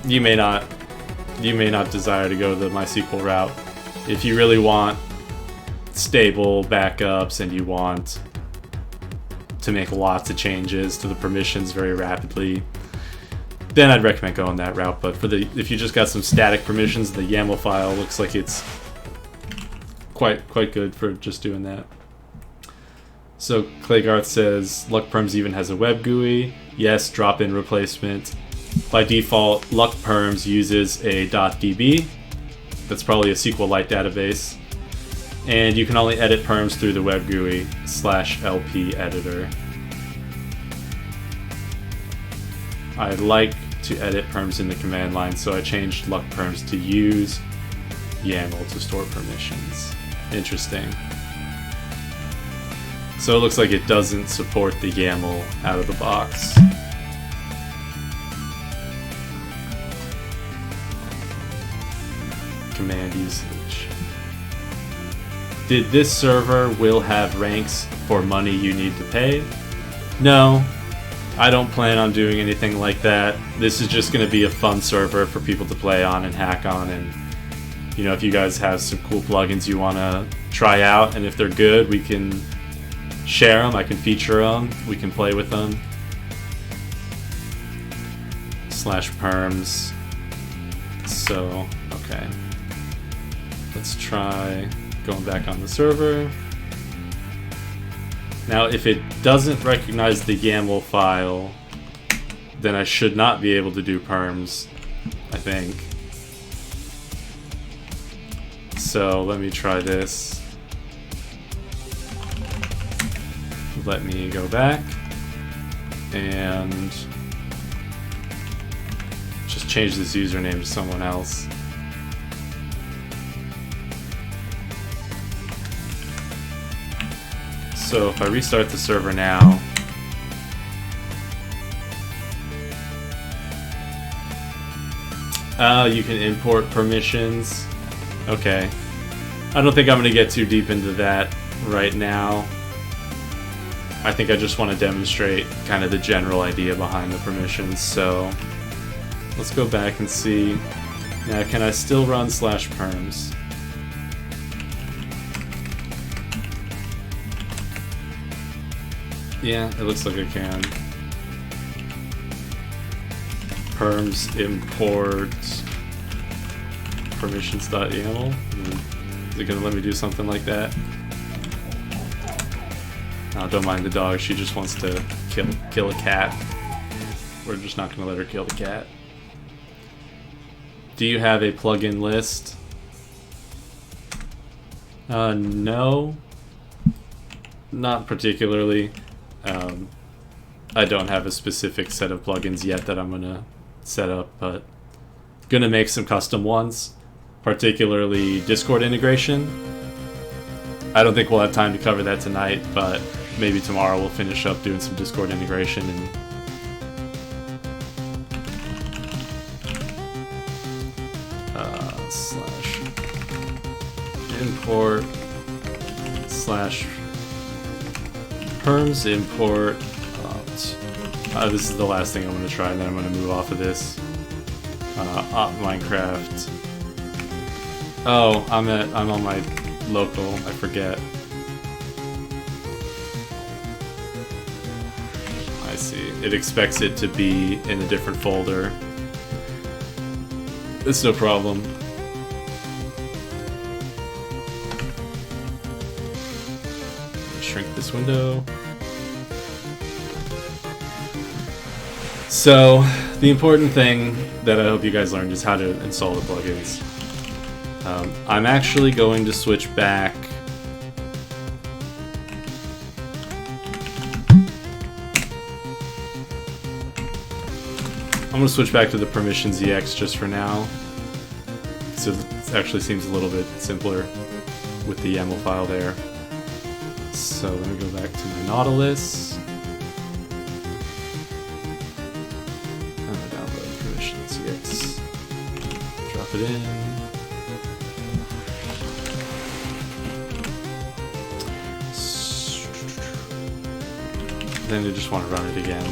you may not desire to go the MySQL route. If you really want stable backups and you want to make lots of changes to the permissions very rapidly, then I'd recommend going that route. But if you just got some static permissions, the YAML file looks like it's quite good for just doing that. So Claygarth says LuckPerms even has a web GUI. Yes, drop-in replacement. By default, LuckPerms uses a .db. That's probably a SQLite database. And you can only edit perms through the web GUI /lp editor. I like to edit perms in the command line, so I changed LuckPerms to use YAML to store permissions. Interesting. So it looks like it doesn't support the YAML out of the box. Command usage. Did this server will have ranks for money you need to pay? No, I don't plan on doing anything like that. This is just going to be a fun server for people to play on and hack on, and you know, if you guys have some cool plugins you want to try out, and if they're good, we can share them, I can feature them, we can play with them. /perms. So, okay. Let's try going back on the server. Now, if it doesn't recognize the YAML file, then I should not be able to do perms, I think. So let me try this. Let me go back and just change this username to someone else. So if I restart the server now, you can import permissions. Okay. I don't think I'm going to get too deep into that right now. I think I just want to demonstrate kind of the general idea behind the permissions. So let's go back and see. Now, can I still run /perms? Yeah, it looks like I can. Perms import permissions.yaml. Is it gonna let me do something like that? Oh, don't mind the dog. She just wants to kill a cat. We're just not gonna let her kill the cat. Do you have a plugin list? No. Not particularly. I don't have a specific set of plugins yet that I'm gonna set up, but gonna make some custom ones, particularly Discord integration. I don't think we'll have time to cover that tonight, but maybe tomorrow we'll finish up doing some Discord integration and slash import slash perms import. This is the last thing I'm going to try, and then I'm going to move off of this. Op Minecraft. Oh, I'm on my local. I forget. I see. It expects it to be in a different folder. It's no problem. Shrink this window. So, the important thing that I hope you guys learned is how to install the plugins. I'm actually going to switch back. I'm going to switch back to the permissions EX just for now. So it actually seems a little bit simpler with the YAML file there. So let me go back to my Nautilus. I'm going to download permissions EX. Drop it in. Then I just want to run it again.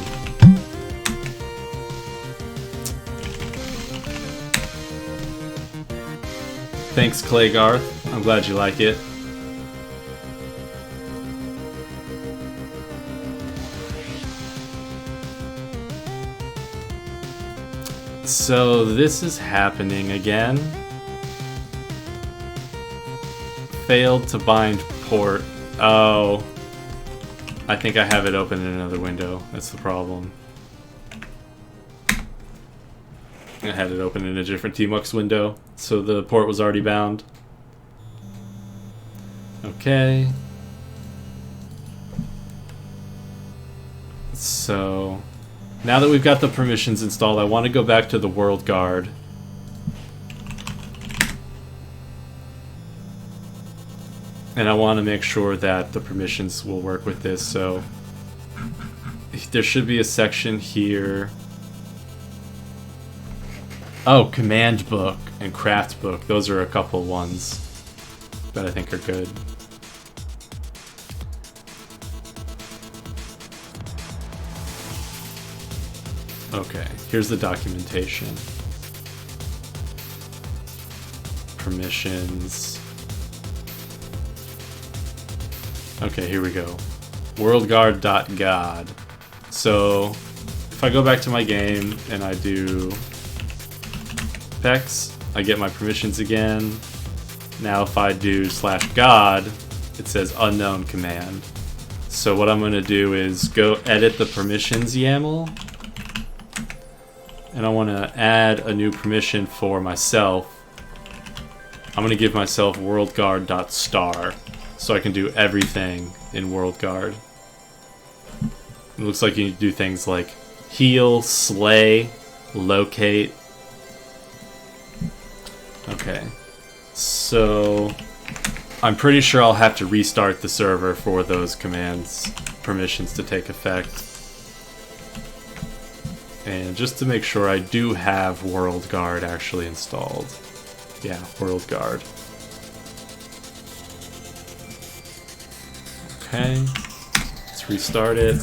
Thanks, Claygarth. I'm glad you like it. So this is happening again. Failed to bind port. Oh. I think I have it open in another window. That's the problem. I had it open in a different tmux window, so the port was already bound. Okay. So, now that we've got the permissions installed, I want to go back to the world guard. And I want to make sure that the permissions will work with this, so there should be a section here. Oh, command book and craft book. Those are a couple ones that I think are good. Okay, here's the documentation. Permissions. Okay, here we go. WorldGuard.God. So, if I go back to my game and I do Pex, I get my permissions again. Now if I do /god, it says unknown command. So what I'm going to do is go edit the permissions YAML. And I want to add a new permission for myself. I'm going to give myself worldguard.star so I can do everything in WorldGuard. It looks like you need to do things like heal, slay, locate. Okay, so I'm pretty sure I'll have to restart the server for those commands permissions to take effect. And just to make sure, I do have WorldGuard actually installed. Yeah, WorldGuard. Okay, let's restart it.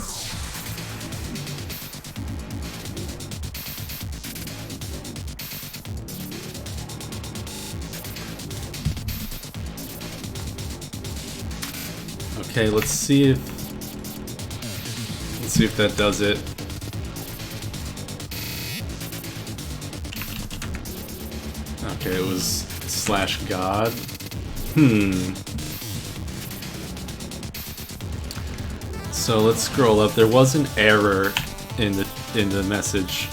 Okay, let's see if that does it. Okay, it was /God. So let's scroll up. There was an error in the message.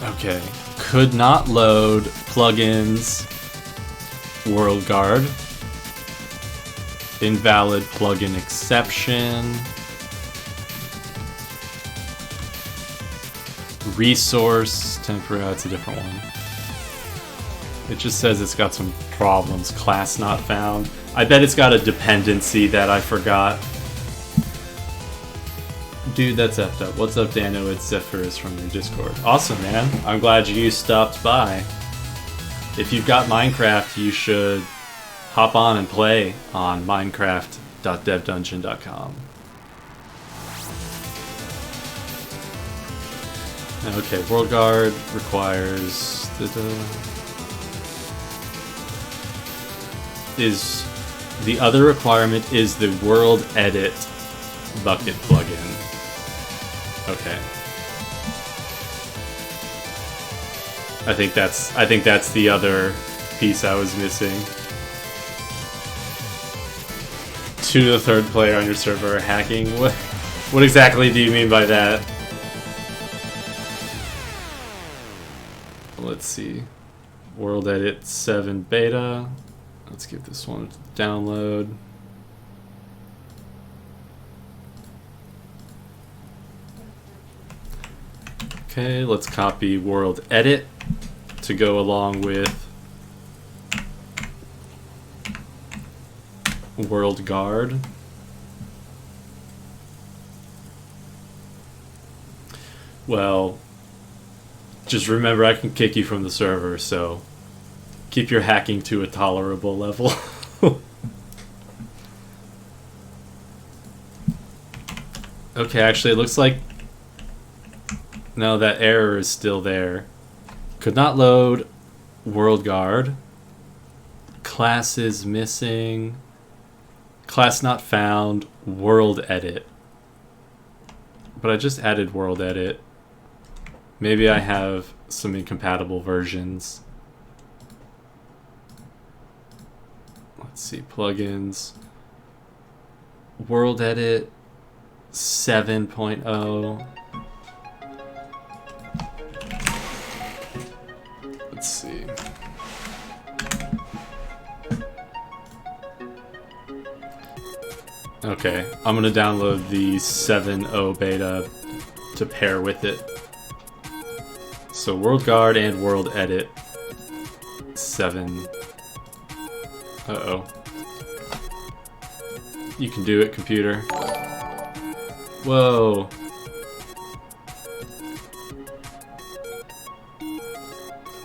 Okay. Could not load plugins WorldGuard. Invalid plugin exception. Resource temporary. That's a different one. It just says it's got some problems. Class not found. I bet it's got a dependency that I forgot. Dude, that's effed up. What's up, Dano? It's Zephyrus from your Discord. Awesome, man. I'm glad you stopped by. If you've got Minecraft, you should hop on and play on minecraft.devdungeon.com. Okay, WorldGuard requires the other requirement is the World Edit bucket plugin. Okay. I think that's the other piece I was missing. 2 to the 3rd player on your server are hacking. What exactly do you mean by that? Let's see. World Edit 7 beta. Let's give this one a download. Okay, let's copy World Edit to go along with WorldGuard. Well, just remember I can kick you from the server, so keep your hacking to a tolerable level. Okay, actually it looks like no, that error is still there. Could not load WorldGuard. Class is missing. Class not found. World Edit. But I just added World Edit. Maybe I have some incompatible versions. Let's see, plugins. World Edit 7.0. Let's see. Okay, I'm gonna download the 7.0 beta to pair with it. So WorldGuard and World Edit 7. Uh-oh. You can do it, computer. Whoa.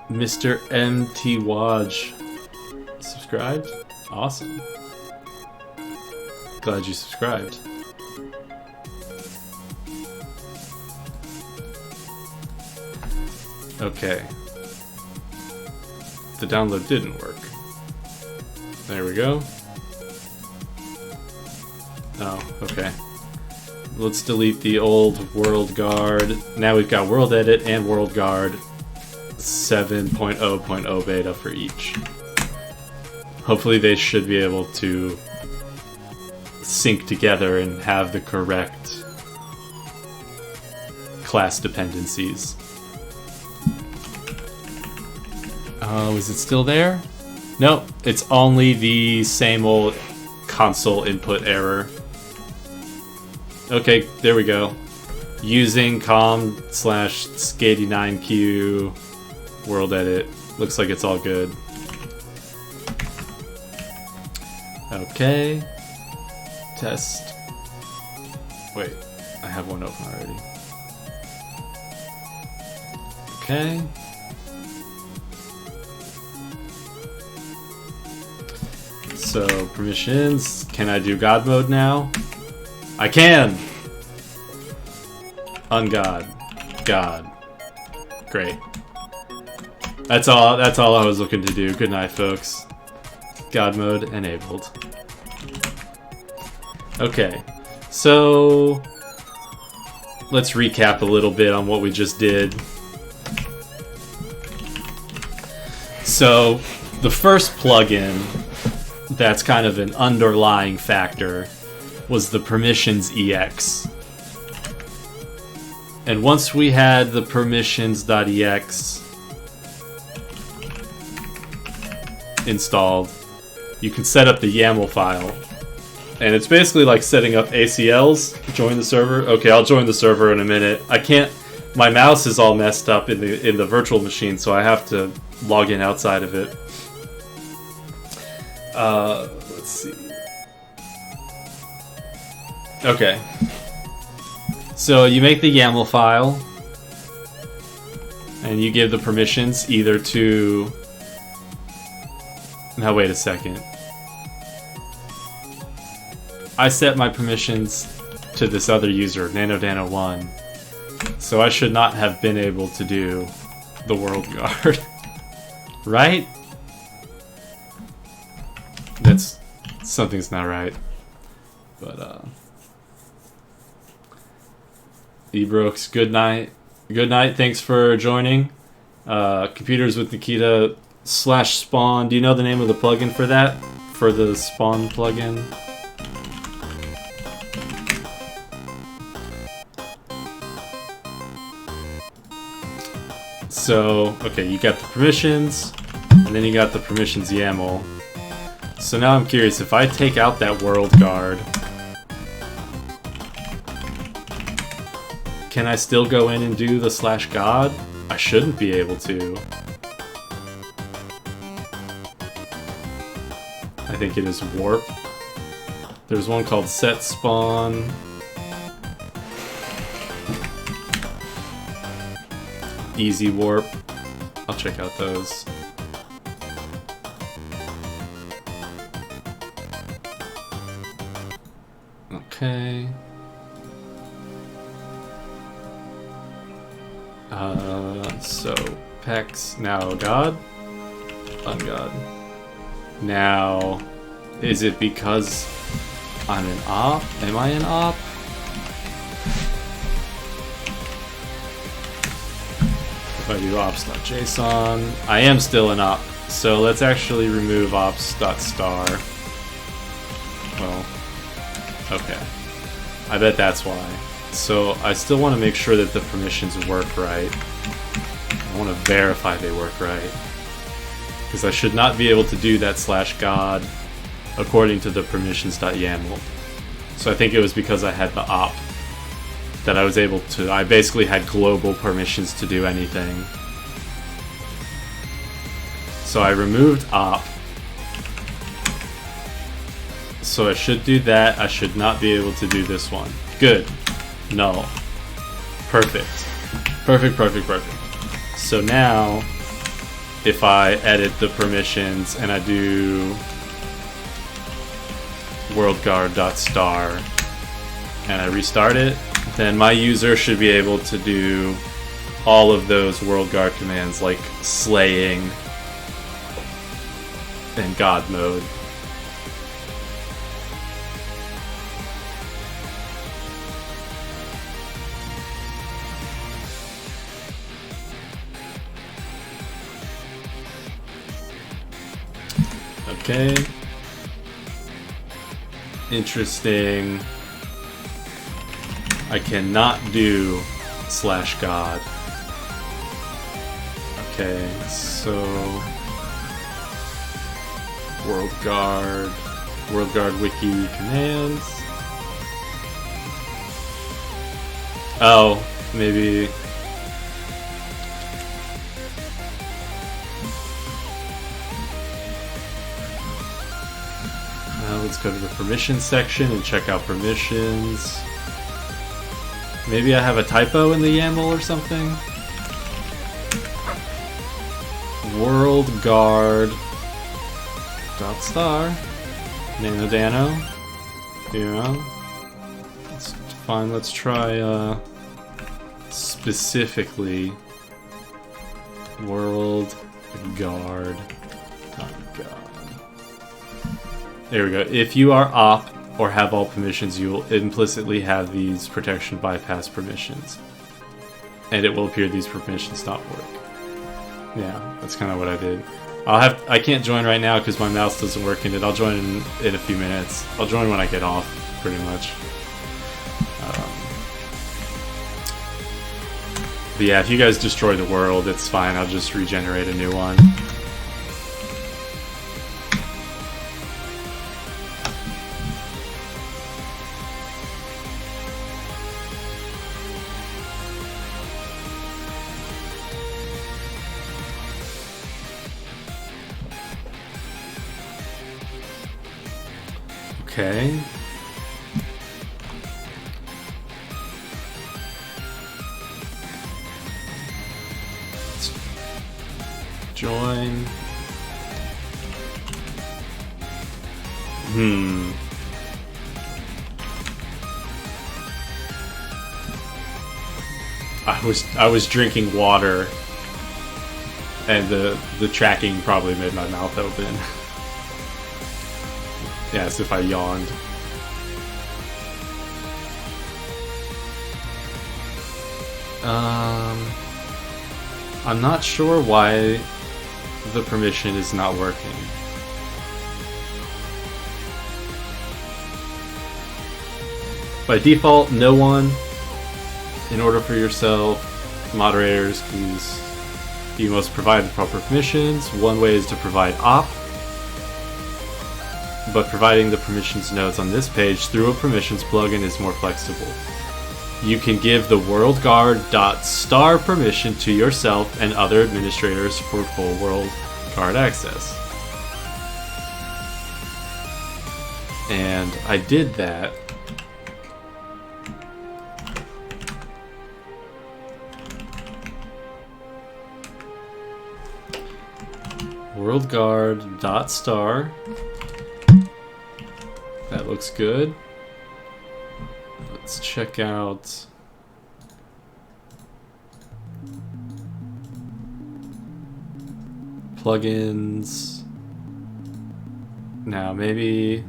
Mr. MT Waj subscribed? Awesome. Glad you subscribed. Okay. The download didn't work. There we go. Oh, okay. Let's delete the old WorldGuard. Now we've got World Edit and WorldGuard 7.0.0 beta for each. Hopefully they should be able to sync together and have the correct class dependencies. Oh, is it still there? Nope, it's only the same old console input error. Okay, there we go. Using com/Sk89Q World Edit. Looks like it's all good. Okay. Test. Wait, I have one open already. Okay. So, permissions. Can I do God mode now? I can! Ungod. God. Great. That's all I was looking to do. Good night, folks. God mode enabled. Okay. So let's recap a little bit on what we just did. So the first plugin that's kind of an underlying factor was the permissions EX. And once we had the permissions.ex installed, you can set up the YAML file. And it's basically like setting up ACLs. Join the server. Okay, I'll join the server in a minute. I can't. My mouse is all messed up in the virtual machine, so I have to log in outside of it. Let's see. Okay. So you make the YAML file, and you give the permissions either to. Now wait a second. I set my permissions to this other user, NanoDano1, so I should not have been able to do the world guard, right? Something's not right, but Ebrooks, good night. Good night, thanks for joining. Computers with Nikita /spawn. Do you know the name of the plugin for that? For the spawn plugin? So, okay, you got the permissions, and then you got the permissions YAML. So now I'm curious, if I take out that world guard, can I still go in and do the /god? I shouldn't be able to. I think it is warp. There's one called set spawn. Easy warp. I'll check out those. Okay. So Pex now God, ungod. Now, is it because I'm an op? Am I an op? If I do ops.json, I am still an op. So let's actually remove ops.star. Well, okay. I bet that's why. So I still want to make sure that the permissions work right. I want to verify they work right. Because I should not be able to do that /god according to the permissions.yaml. So I think it was because I had the op that I was able to. I basically had global permissions to do anything. So I removed op. So I should do that. I should not be able to do this one. Good. No. Perfect. Perfect, perfect, perfect. So now, if I edit the permissions and I do worldguard.star and I restart it, then my user should be able to do all of those worldguard commands like slaying and god mode. Okay. Interesting. I cannot do /god. Okay, so WorldGuard wiki commands. Oh, maybe. Let's go to the permissions section and check out permissions. Maybe I have a typo in the YAML or something. WorldGuard.star NanoDano. Yeah. It's fine. Let's try specifically WorldGuard.god. There we go. If you are op, or have all permissions, you will implicitly have these protection bypass permissions. And it will appear these permissions not work. Yeah, that's kind of what I did. I can't join right now because my mouse doesn't work in it. I'll join in a few minutes. I'll join when I get off, pretty much. But yeah, if you guys destroy the world, it's fine. I'll just regenerate a new one. Okay. Let's join. I was drinking water, and the tracking probably made my mouth open. Yeah, as if I yawned. I'm not sure why the permission is not working. By default, no one. In order for yourself, moderators, please, you must provide the proper permissions. One way is to provide op, but providing the permissions nodes on this page through a permissions plugin is more flexible. You can give the WorldGuard.star permission to yourself and other administrators for full WorldGuard access. And I did that. WorldGuard.star. That looks good. Let's check out plugins. Now maybe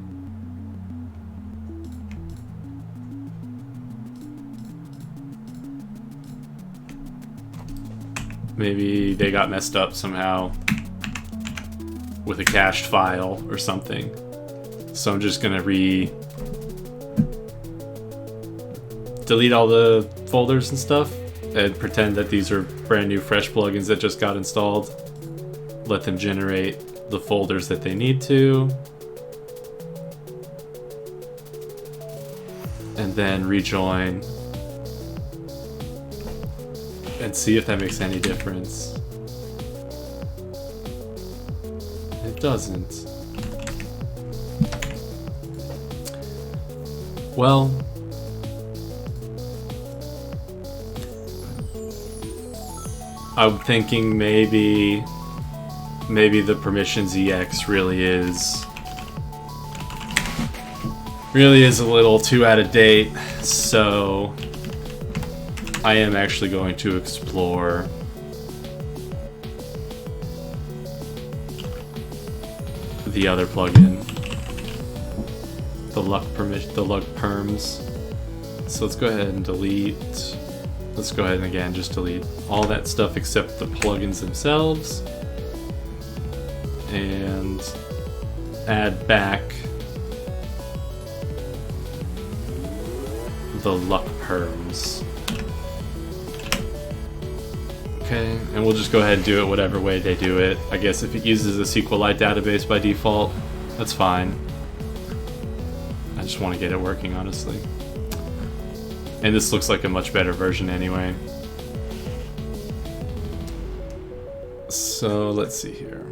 they got messed up somehow with a cached file or something. So I'm just gonna delete all the folders and stuff and pretend that these are brand new fresh plugins that just got installed. Let them generate the folders that they need to. And then rejoin and see if that makes any difference. It doesn't. Well, I'm thinking maybe the permissions EX really is a little too out of date, so I am actually going to explore the other plugin, the luck perms. So let's go ahead and delete. Let's go ahead and again just delete all that stuff except the plugins themselves, and add back the luck perms. Okay, and we'll just go ahead and do it whatever way they do it. I guess if it uses a SQLite database by default, that's fine. I just want to get it working, honestly. And this looks like a much better version anyway. So let's see here.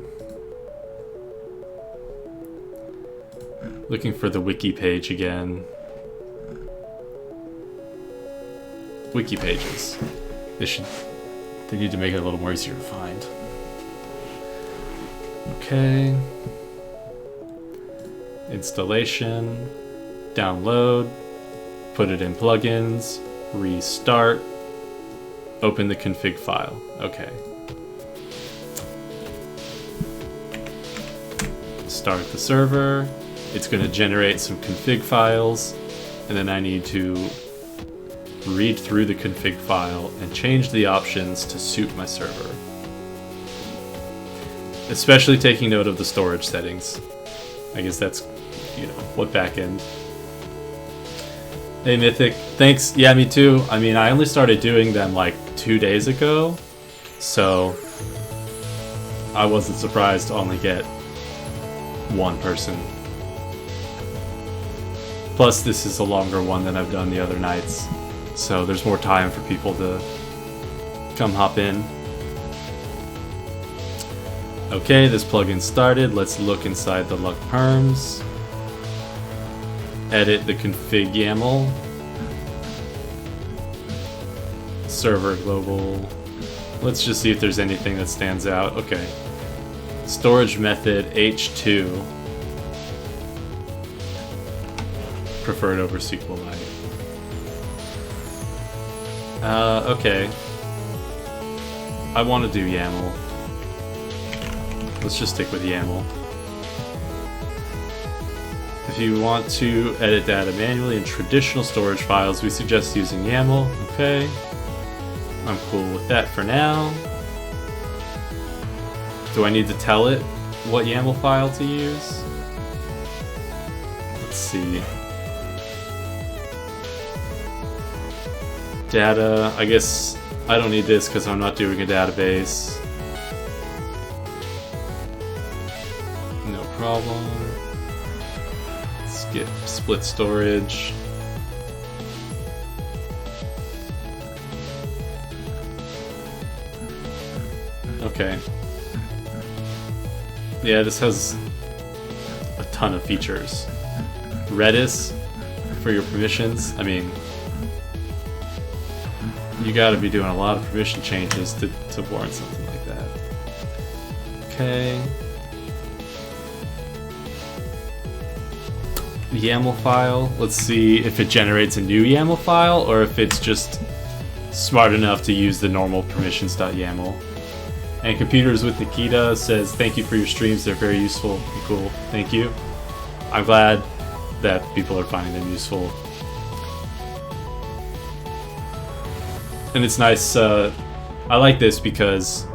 Looking for the wiki page again. Wiki pages. They need to make it a little more easier to find. Okay. Installation. Download. Put it in plugins. Restart. Open the config file. Okay. Start the server. It's going to generate some config files, and then I need to read through the config file and change the options to suit my server. Especially taking note of the storage settings. I guess that's, you know, what backend. Hey Mythic, thanks. Yeah, me too. I mean, I only started doing them like 2 days ago, so I wasn't surprised to only get one person. Plus, this is a longer one than I've done the other nights, so there's more time for people to come hop in. Okay, this plugin started. Let's look inside the LUC perms. Edit the config YAML. Server global. Let's just see if there's anything that stands out. Okay. Storage method H2. Preferred over SQLite. Okay. I want to do YAML. Let's just stick with YAML. If you want to edit data manually in traditional storage files, we suggest using YAML. Okay. I'm cool with that for now. Do I need to tell it what YAML file to use? Let's see. Data, I guess I don't need this because I'm not doing a database. No problem. Skip split storage. Okay. Yeah, this has a ton of features. Redis for your permissions. I mean, you gotta be doing a lot of permission changes to warrant something like that. Okay. YAML file. Let's see if it generates a new YAML file or if it's just smart enough to use the normal permissions.yaml. And Computers with Nikita says, thank you for your streams, they're very useful and cool. Thank you. I'm glad that people are finding them useful. And it's nice, I like this because,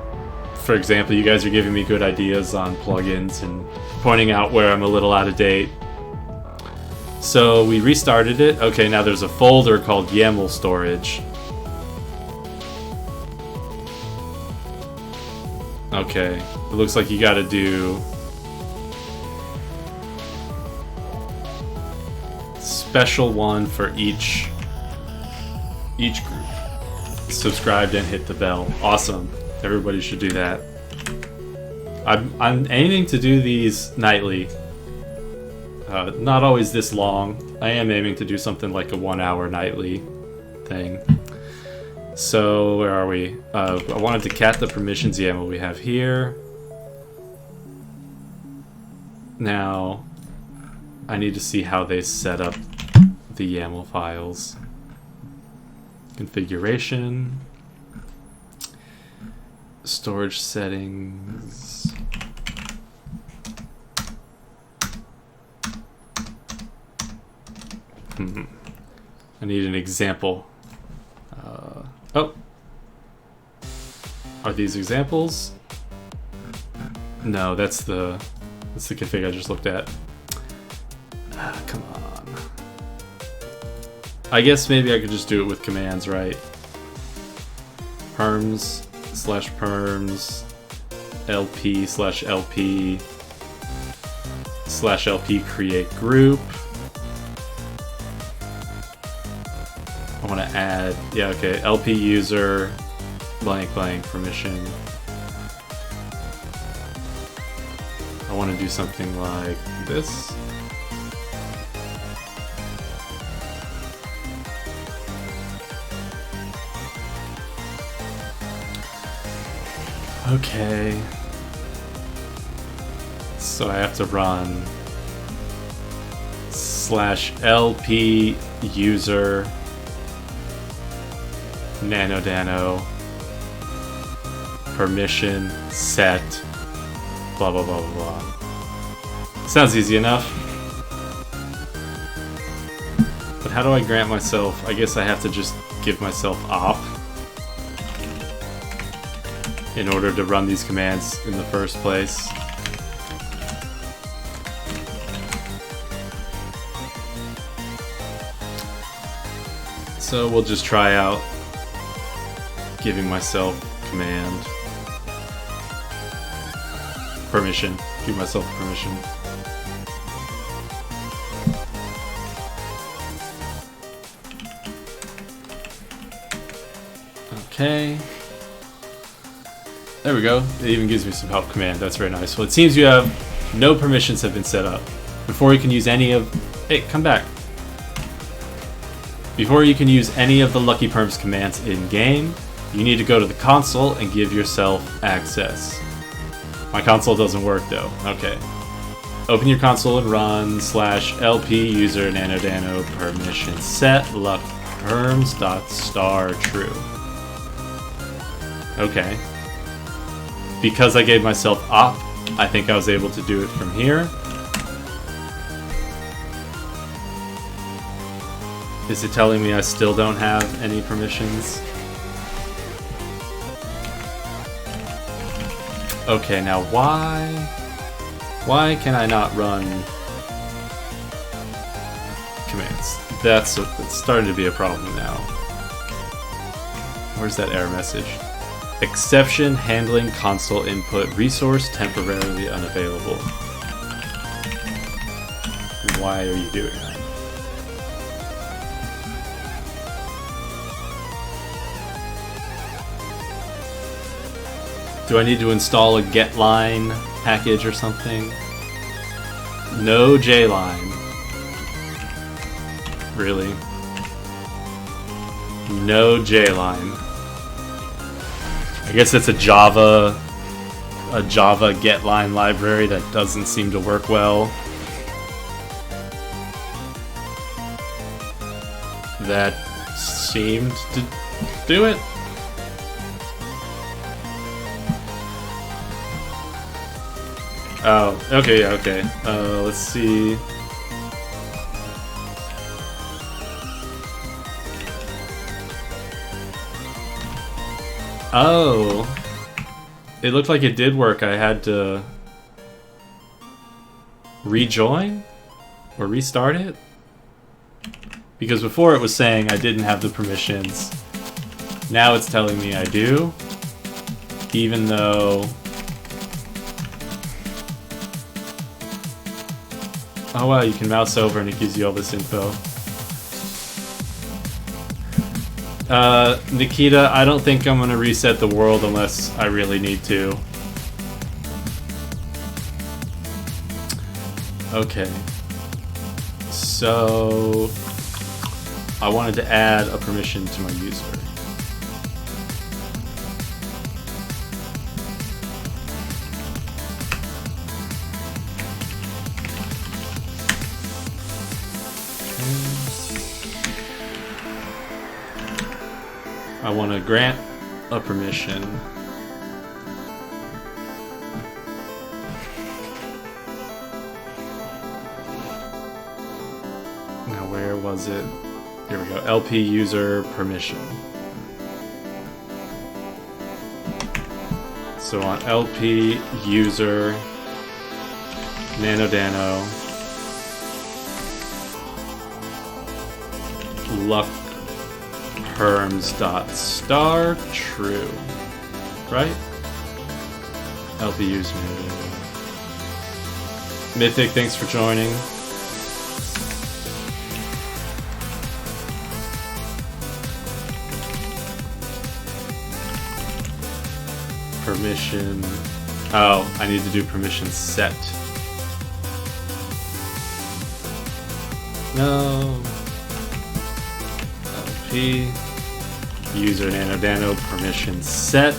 for example, you guys are giving me good ideas on plugins and pointing out where I'm a little out of date. So we restarted it. Okay, now there's a folder called YAML storage. Okay, it looks like you gotta do special one for each group. Subscribe and hit the bell. Awesome. Everybody should do that. I'm aiming to do these nightly. Not always this long. I am aiming to do something like a 1 hour nightly thing. So, where are we? I wanted to cat the permissions YAML we have here. Now, I need to see how they set up the YAML files. Configuration. Storage settings. I need an example. Oh, are these examples? No, that's the config I just looked at. Come on. I guess maybe I could just do it with commands, right? Perms / perms lp / lp / lp create group. I want to add, yeah, okay, LP user blank blank permission. I want to do something like this. Okay. So I have to run /lp user nano permission set blah blah blah blah blah. Sounds easy enough. how do I grant myself? I guess I have to just give myself op in order to run these commands in the first place. So we'll just try out giving myself command permission. Give myself permission. Okay. There we go. It even gives me some help command. That's very nice. Well, it seems you have no permissions have been set up. Before you can use any of... Hey, come back. Before you can use any of the Lucky Perms commands in-game, you need to go to the console and give yourself access. My console doesn't work though. Okay. Open your console and run /lp user nanodano permission set luckperms.star true. Okay. Because I gave myself op, I think I was able to do it from here. Is it telling me I still don't have any permissions? Okay, now why can I not run commands? That's starting to be a problem now. Where's that error message? Exception handling console input resource temporarily unavailable. Why are you doing that? Do I need to install a getLine package or something? No JLine. Really? No JLine. I guess it's a Java getLine library that doesn't seem to work well. That seemed to do it. Oh, okay, yeah, okay. Let's see. Oh. It looked like it did work. I had to rejoin? Or restart it? Because before it was saying I didn't have the permissions. Now it's telling me I do. Even though... Oh wow, you can mouse over and it gives you all this info. Nikita, I don't think I'm gonna reset the world unless I really need to. Okay. So... I wanted to add a permission to my user. I want to grant a permission. Now where was it? Here we go. LP user permission. So on LP user nanodano luck perms.star true, right? LP user. Mythic, thanks for joining. Permission. Oh, I need to do permission set. No. LP user nanodano permission set.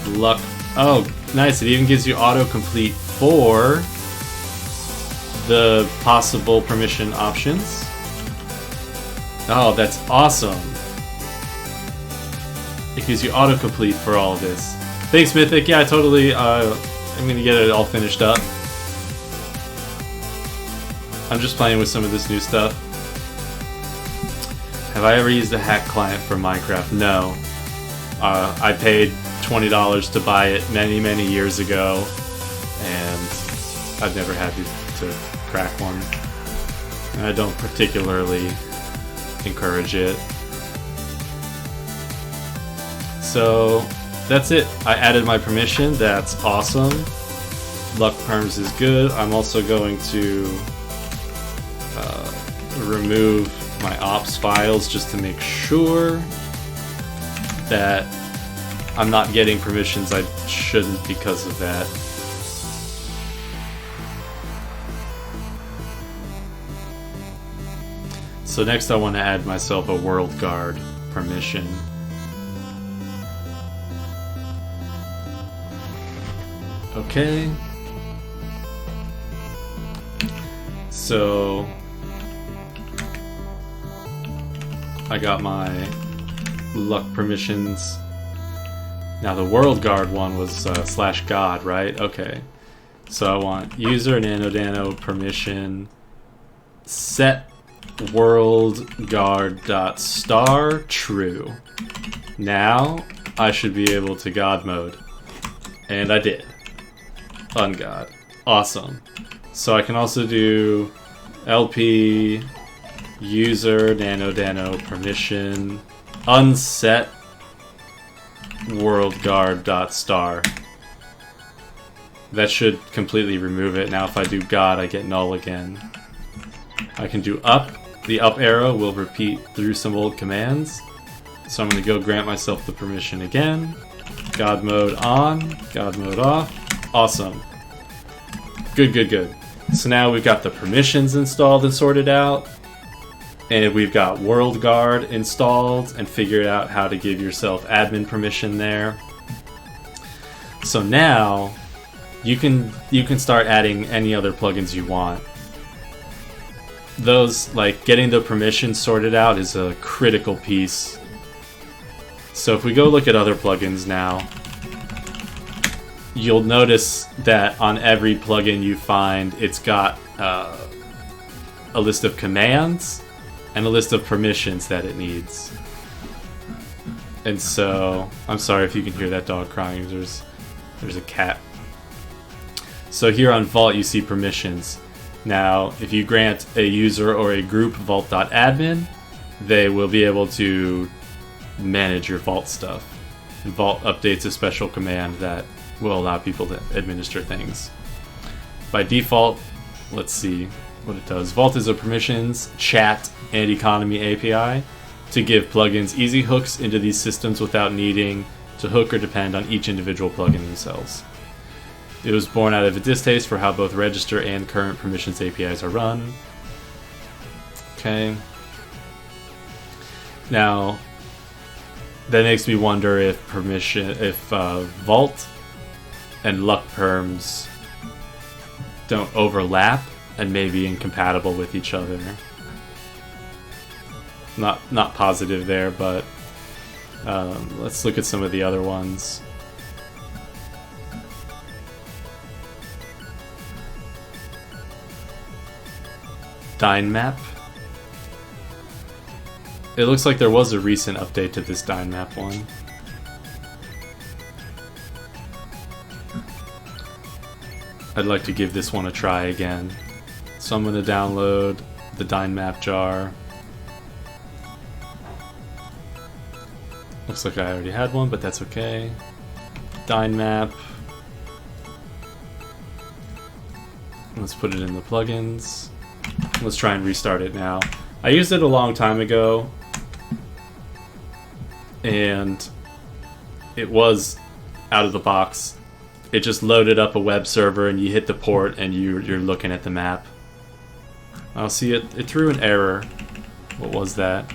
Luck. Oh, nice. It even gives you autocomplete for the possible permission options. Oh, that's awesome. It gives you autocomplete for all of this. Thanks, Mythic. Yeah, totally. I'm gonna get it all finished up. I'm just playing with some of this new stuff. Have I ever used a hack client for Minecraft? No. I paid $20 to buy it many years ago, and I've never had to crack one. And I don't particularly encourage it. So that's it. I added my permission. That's awesome. Luck perms is good. I'm also going to remove my ops files just to make sure that I'm not getting permissions I shouldn't because of that. So next I want to add myself a world guard permission. Okay. So I got my luck permissions. Now the world guard one was /god, right? Okay. So I want user nano permission set world guard.star true. Now I should be able to god mode. And I did. Ungod. Awesome. So I can also do LP user nano permission unset world guard.star. That should completely remove it. Now if I do god, I get null again. I can do up. The up arrow will repeat through some old commands. So I'm going to go grant myself the permission again. God mode on, God mode off. Awesome. Good. So now we've got the permissions installed and sorted out. And we've got World Guard installed and figured out how to give yourself admin permission there. So now you can start adding any other plugins you want. Those, like, getting the permissions sorted out is a critical piece. So if we go look at other plugins now, you'll notice that on every plugin you find, it's got a list of commands and a list of permissions that it needs. And so, I'm sorry if you can hear that dog crying, there's a cat. So here on Vault you see permissions. Now, if you grant a user or a group vault.admin, they will be able to manage your Vault stuff. And Vault updates a special command that will allow people to administer things. By default, let's see what it does. Vault is a permissions, chat, and economy API to give plugins easy hooks into these systems without needing to hook or depend on each individual plugin themselves. It was born out of a distaste for how both register and current permissions APIs are run. Okay. Now, that makes me wonder if Vault and luck perms don't overlap and may be incompatible with each other. Not positive there, but let's look at some of the other ones. Dynmap. It looks like there was a recent update to this Dynmap one. I'd like to give this one a try again. So I'm going to download the Dynmap jar. Looks like I already had one, but that's okay. Dynmap. Let's put it in the plugins. Let's try and restart it now. I used it a long time ago, and it was out of the box. It just loaded up a web server, and you hit the port, and you're looking at the map. I'll see it threw an error. What was that?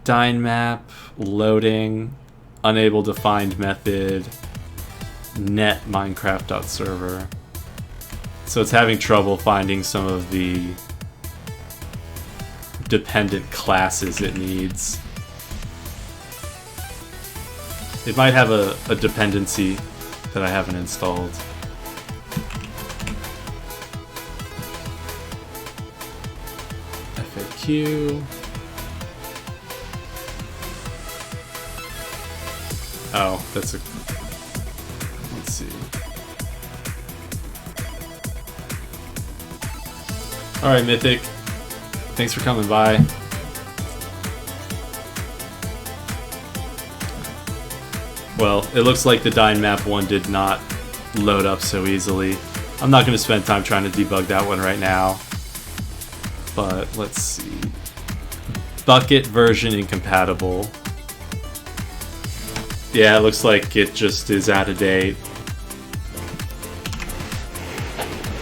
Dynmap, loading, unable to find method, net minecraft.server. So it's having trouble finding some of the dependent classes it needs. It might have a dependency that I haven't installed. queue. Oh, that's a... Let's see. Alright, Mythic. Thanks for coming by. Well, it looks like the Dyne Map one did not load up so easily. I'm not going to spend time trying to debug that one right now. But let's see. Bucket version incompatible. Yeah, it looks like it just is out of date.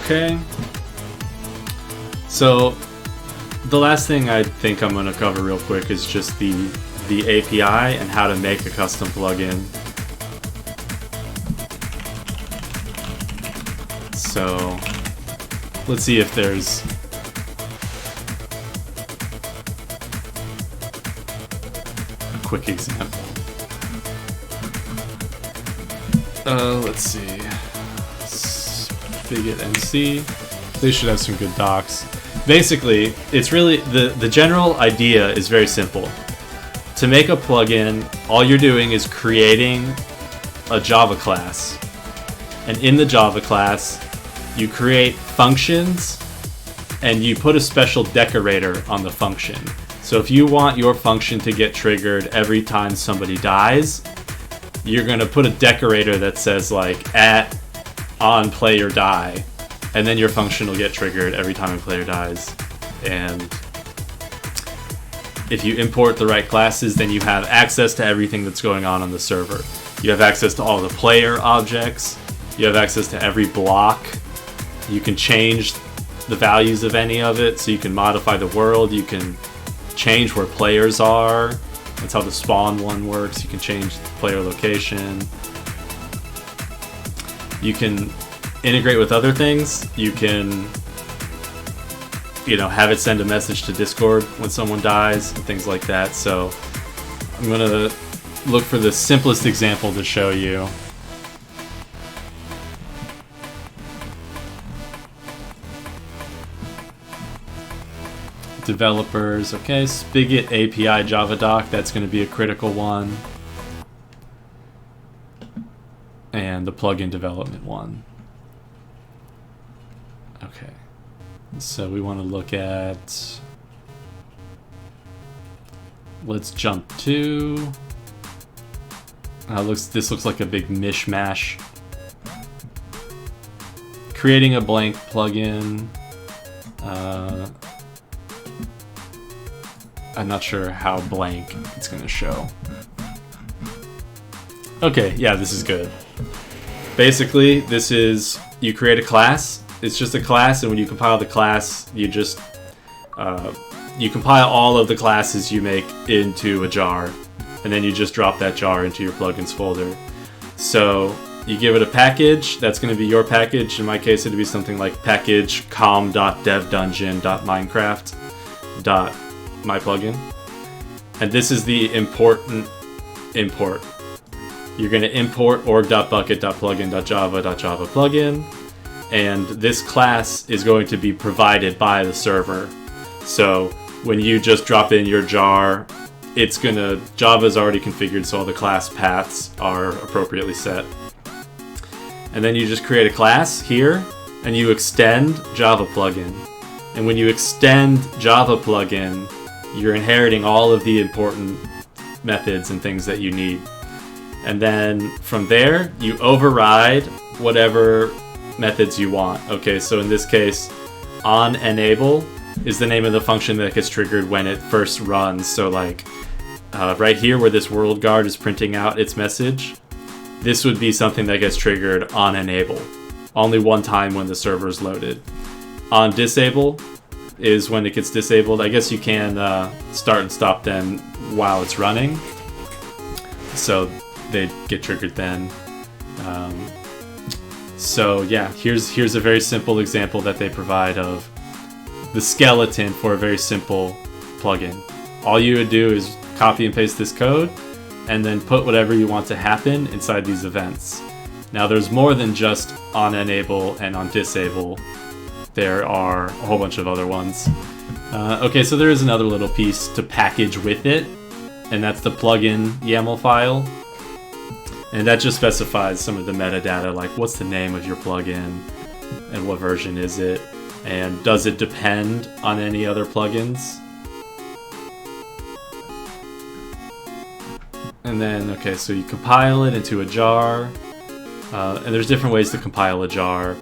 Okay. So the last thing I think I'm going to cover real quick is just the API and how to make a custom plugin. So let's see if there's a quick example. Let's see. Spigot MC. They should have some good docs. Basically, it's really the general idea is very simple. To make a plugin, all you're doing is creating a Java class. And in the Java class, you create functions and you put a special decorator on the function. So if you want your function to get triggered every time somebody dies, you're going to put a decorator that says like @on player die, and then your function will get triggered every time a player dies. And if you import the right classes, then you have access to everything that's going on the server. You have access to all the player objects. You have access to every block. You can change the values of any of it, so you can modify the world. You can change where players are. That's how the spawn one works. You can change the player location. You can integrate with other things. You can, have it send a message to Discord when someone dies and things like that. So I'm gonna look for the simplest example to show you. Developers, okay, Spigot API Java doc, that's going to be a critical one. And the plugin development one. Okay, so we want to look at, let's jump to, this looks like a big mishmash. Creating a blank plugin. I'm not sure how blank it's going to show. Okay, yeah, this is good. Basically, this is, you create a class. It's just a class, and when you compile the class, you just, you compile all of the classes you make into a jar, and then you just drop that jar into your plugins folder. So you give it a package. That's going to be your package. In my case, it'd be something like package com.devdungeon.minecraft.myplugin, and this is the important import. You're going to import org.bucket.plugin.java.java plugin, and this class is going to be provided by the server. So when you just drop in your jar, it's gonna, Java's already configured, so all the class paths are appropriately set. And then you just create a class here, and you extend Java plugin. And when you extend Java plugin, you're inheriting all of the important methods and things that you need. And then from there, you override whatever methods you want. Okay, so in this case, onEnable is the name of the function that gets triggered when it first runs. So like right here where this world guard is printing out its message, this would be something that gets triggered onEnable. Only one time when the server is loaded. OnDisable is when it gets disabled. I guess you can start and stop them while it's running, so they get triggered then. So yeah, here's a very simple example that they provide of the skeleton for a very simple plugin. All you would do is copy and paste this code and then put whatever you want to happen inside these events. Now there's more than just onEnable and onDisable. There are a whole bunch of other ones. Okay, so there is another little piece to package with it, and that's the plugin YAML file. And that just specifies some of the metadata, like what's the name of your plugin, and what version is it, and does it depend on any other plugins? And then, okay, so you compile it into a jar, and there's different ways to compile a jar.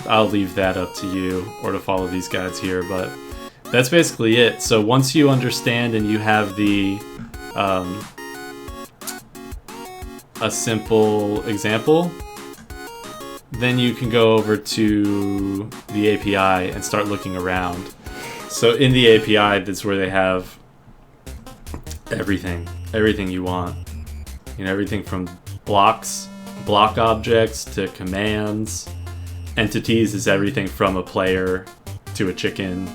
I'll leave that up to you, or to follow these guides here, but that's basically it. So once you understand and you have the a simple example, then you can go over to the API and start looking around. So in the API, that's where they have everything you want. You know, everything from block objects to commands. Entities is everything from a player to a chicken.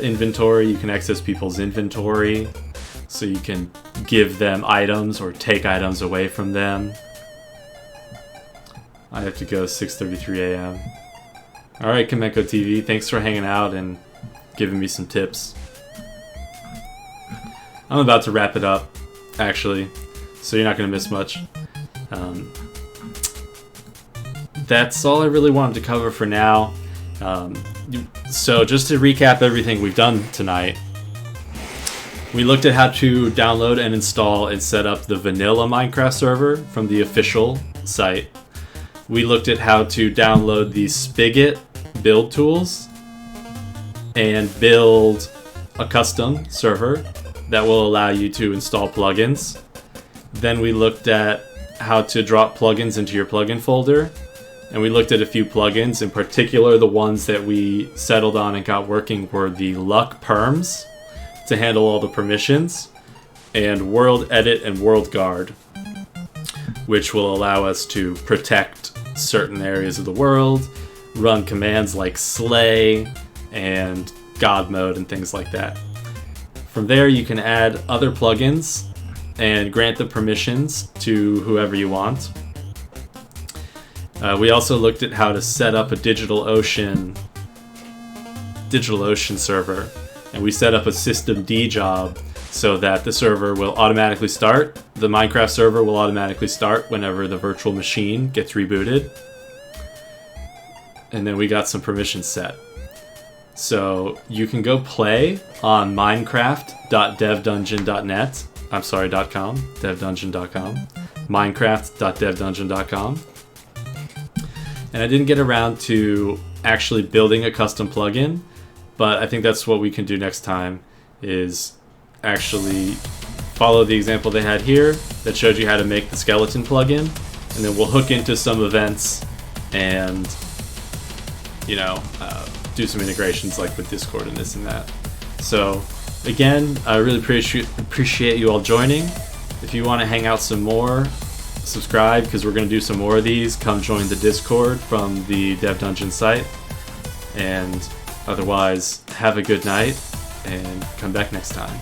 Inventory, you can access people's inventory, so you can give them items or take items away from them. I have to go, 6:33 a.m. Alright, Kameko TV, thanks for hanging out and giving me some tips. I'm about to wrap it up, actually, so you're not going to miss much. That's all I really wanted to cover for now. So just to recap everything we've done tonight, we looked at how to download and install and set up the vanilla Minecraft server from the official site. We looked at how to download the Spigot build tools and build a custom server that will allow you to install plugins. Then we looked at how to drop plugins into your plugin folder. And we looked at a few plugins. In particular, the ones that we settled on and got working were the Luck Perms to handle all the permissions, and World Edit and World Guard, which will allow us to protect certain areas of the world, run commands like slay and God mode and things like that. From there, you can add other plugins and grant the permissions to whoever you want. We also looked at how to set up a DigitalOcean server, and we set up a systemd job so that the server will automatically start. The Minecraft server will automatically start whenever the virtual machine gets rebooted. And then we got some permissions set. So you can go play on minecraft.devdungeon.net. I'm sorry, .com, devdungeon.com. minecraft.devdungeon.com. And I didn't get around to actually building a custom plugin, but I think that's what we can do next time, is actually follow the example they had here that showed you how to make the skeleton plugin, and then we'll hook into some events and, you know, do some integrations like with Discord and this and that. So again, I really appreciate you all joining. If you want to hang out some more, subscribe, because we're going to do some more of these. Come join the Discord from the Dev Dungeon site. And otherwise, have a good night and come back next time.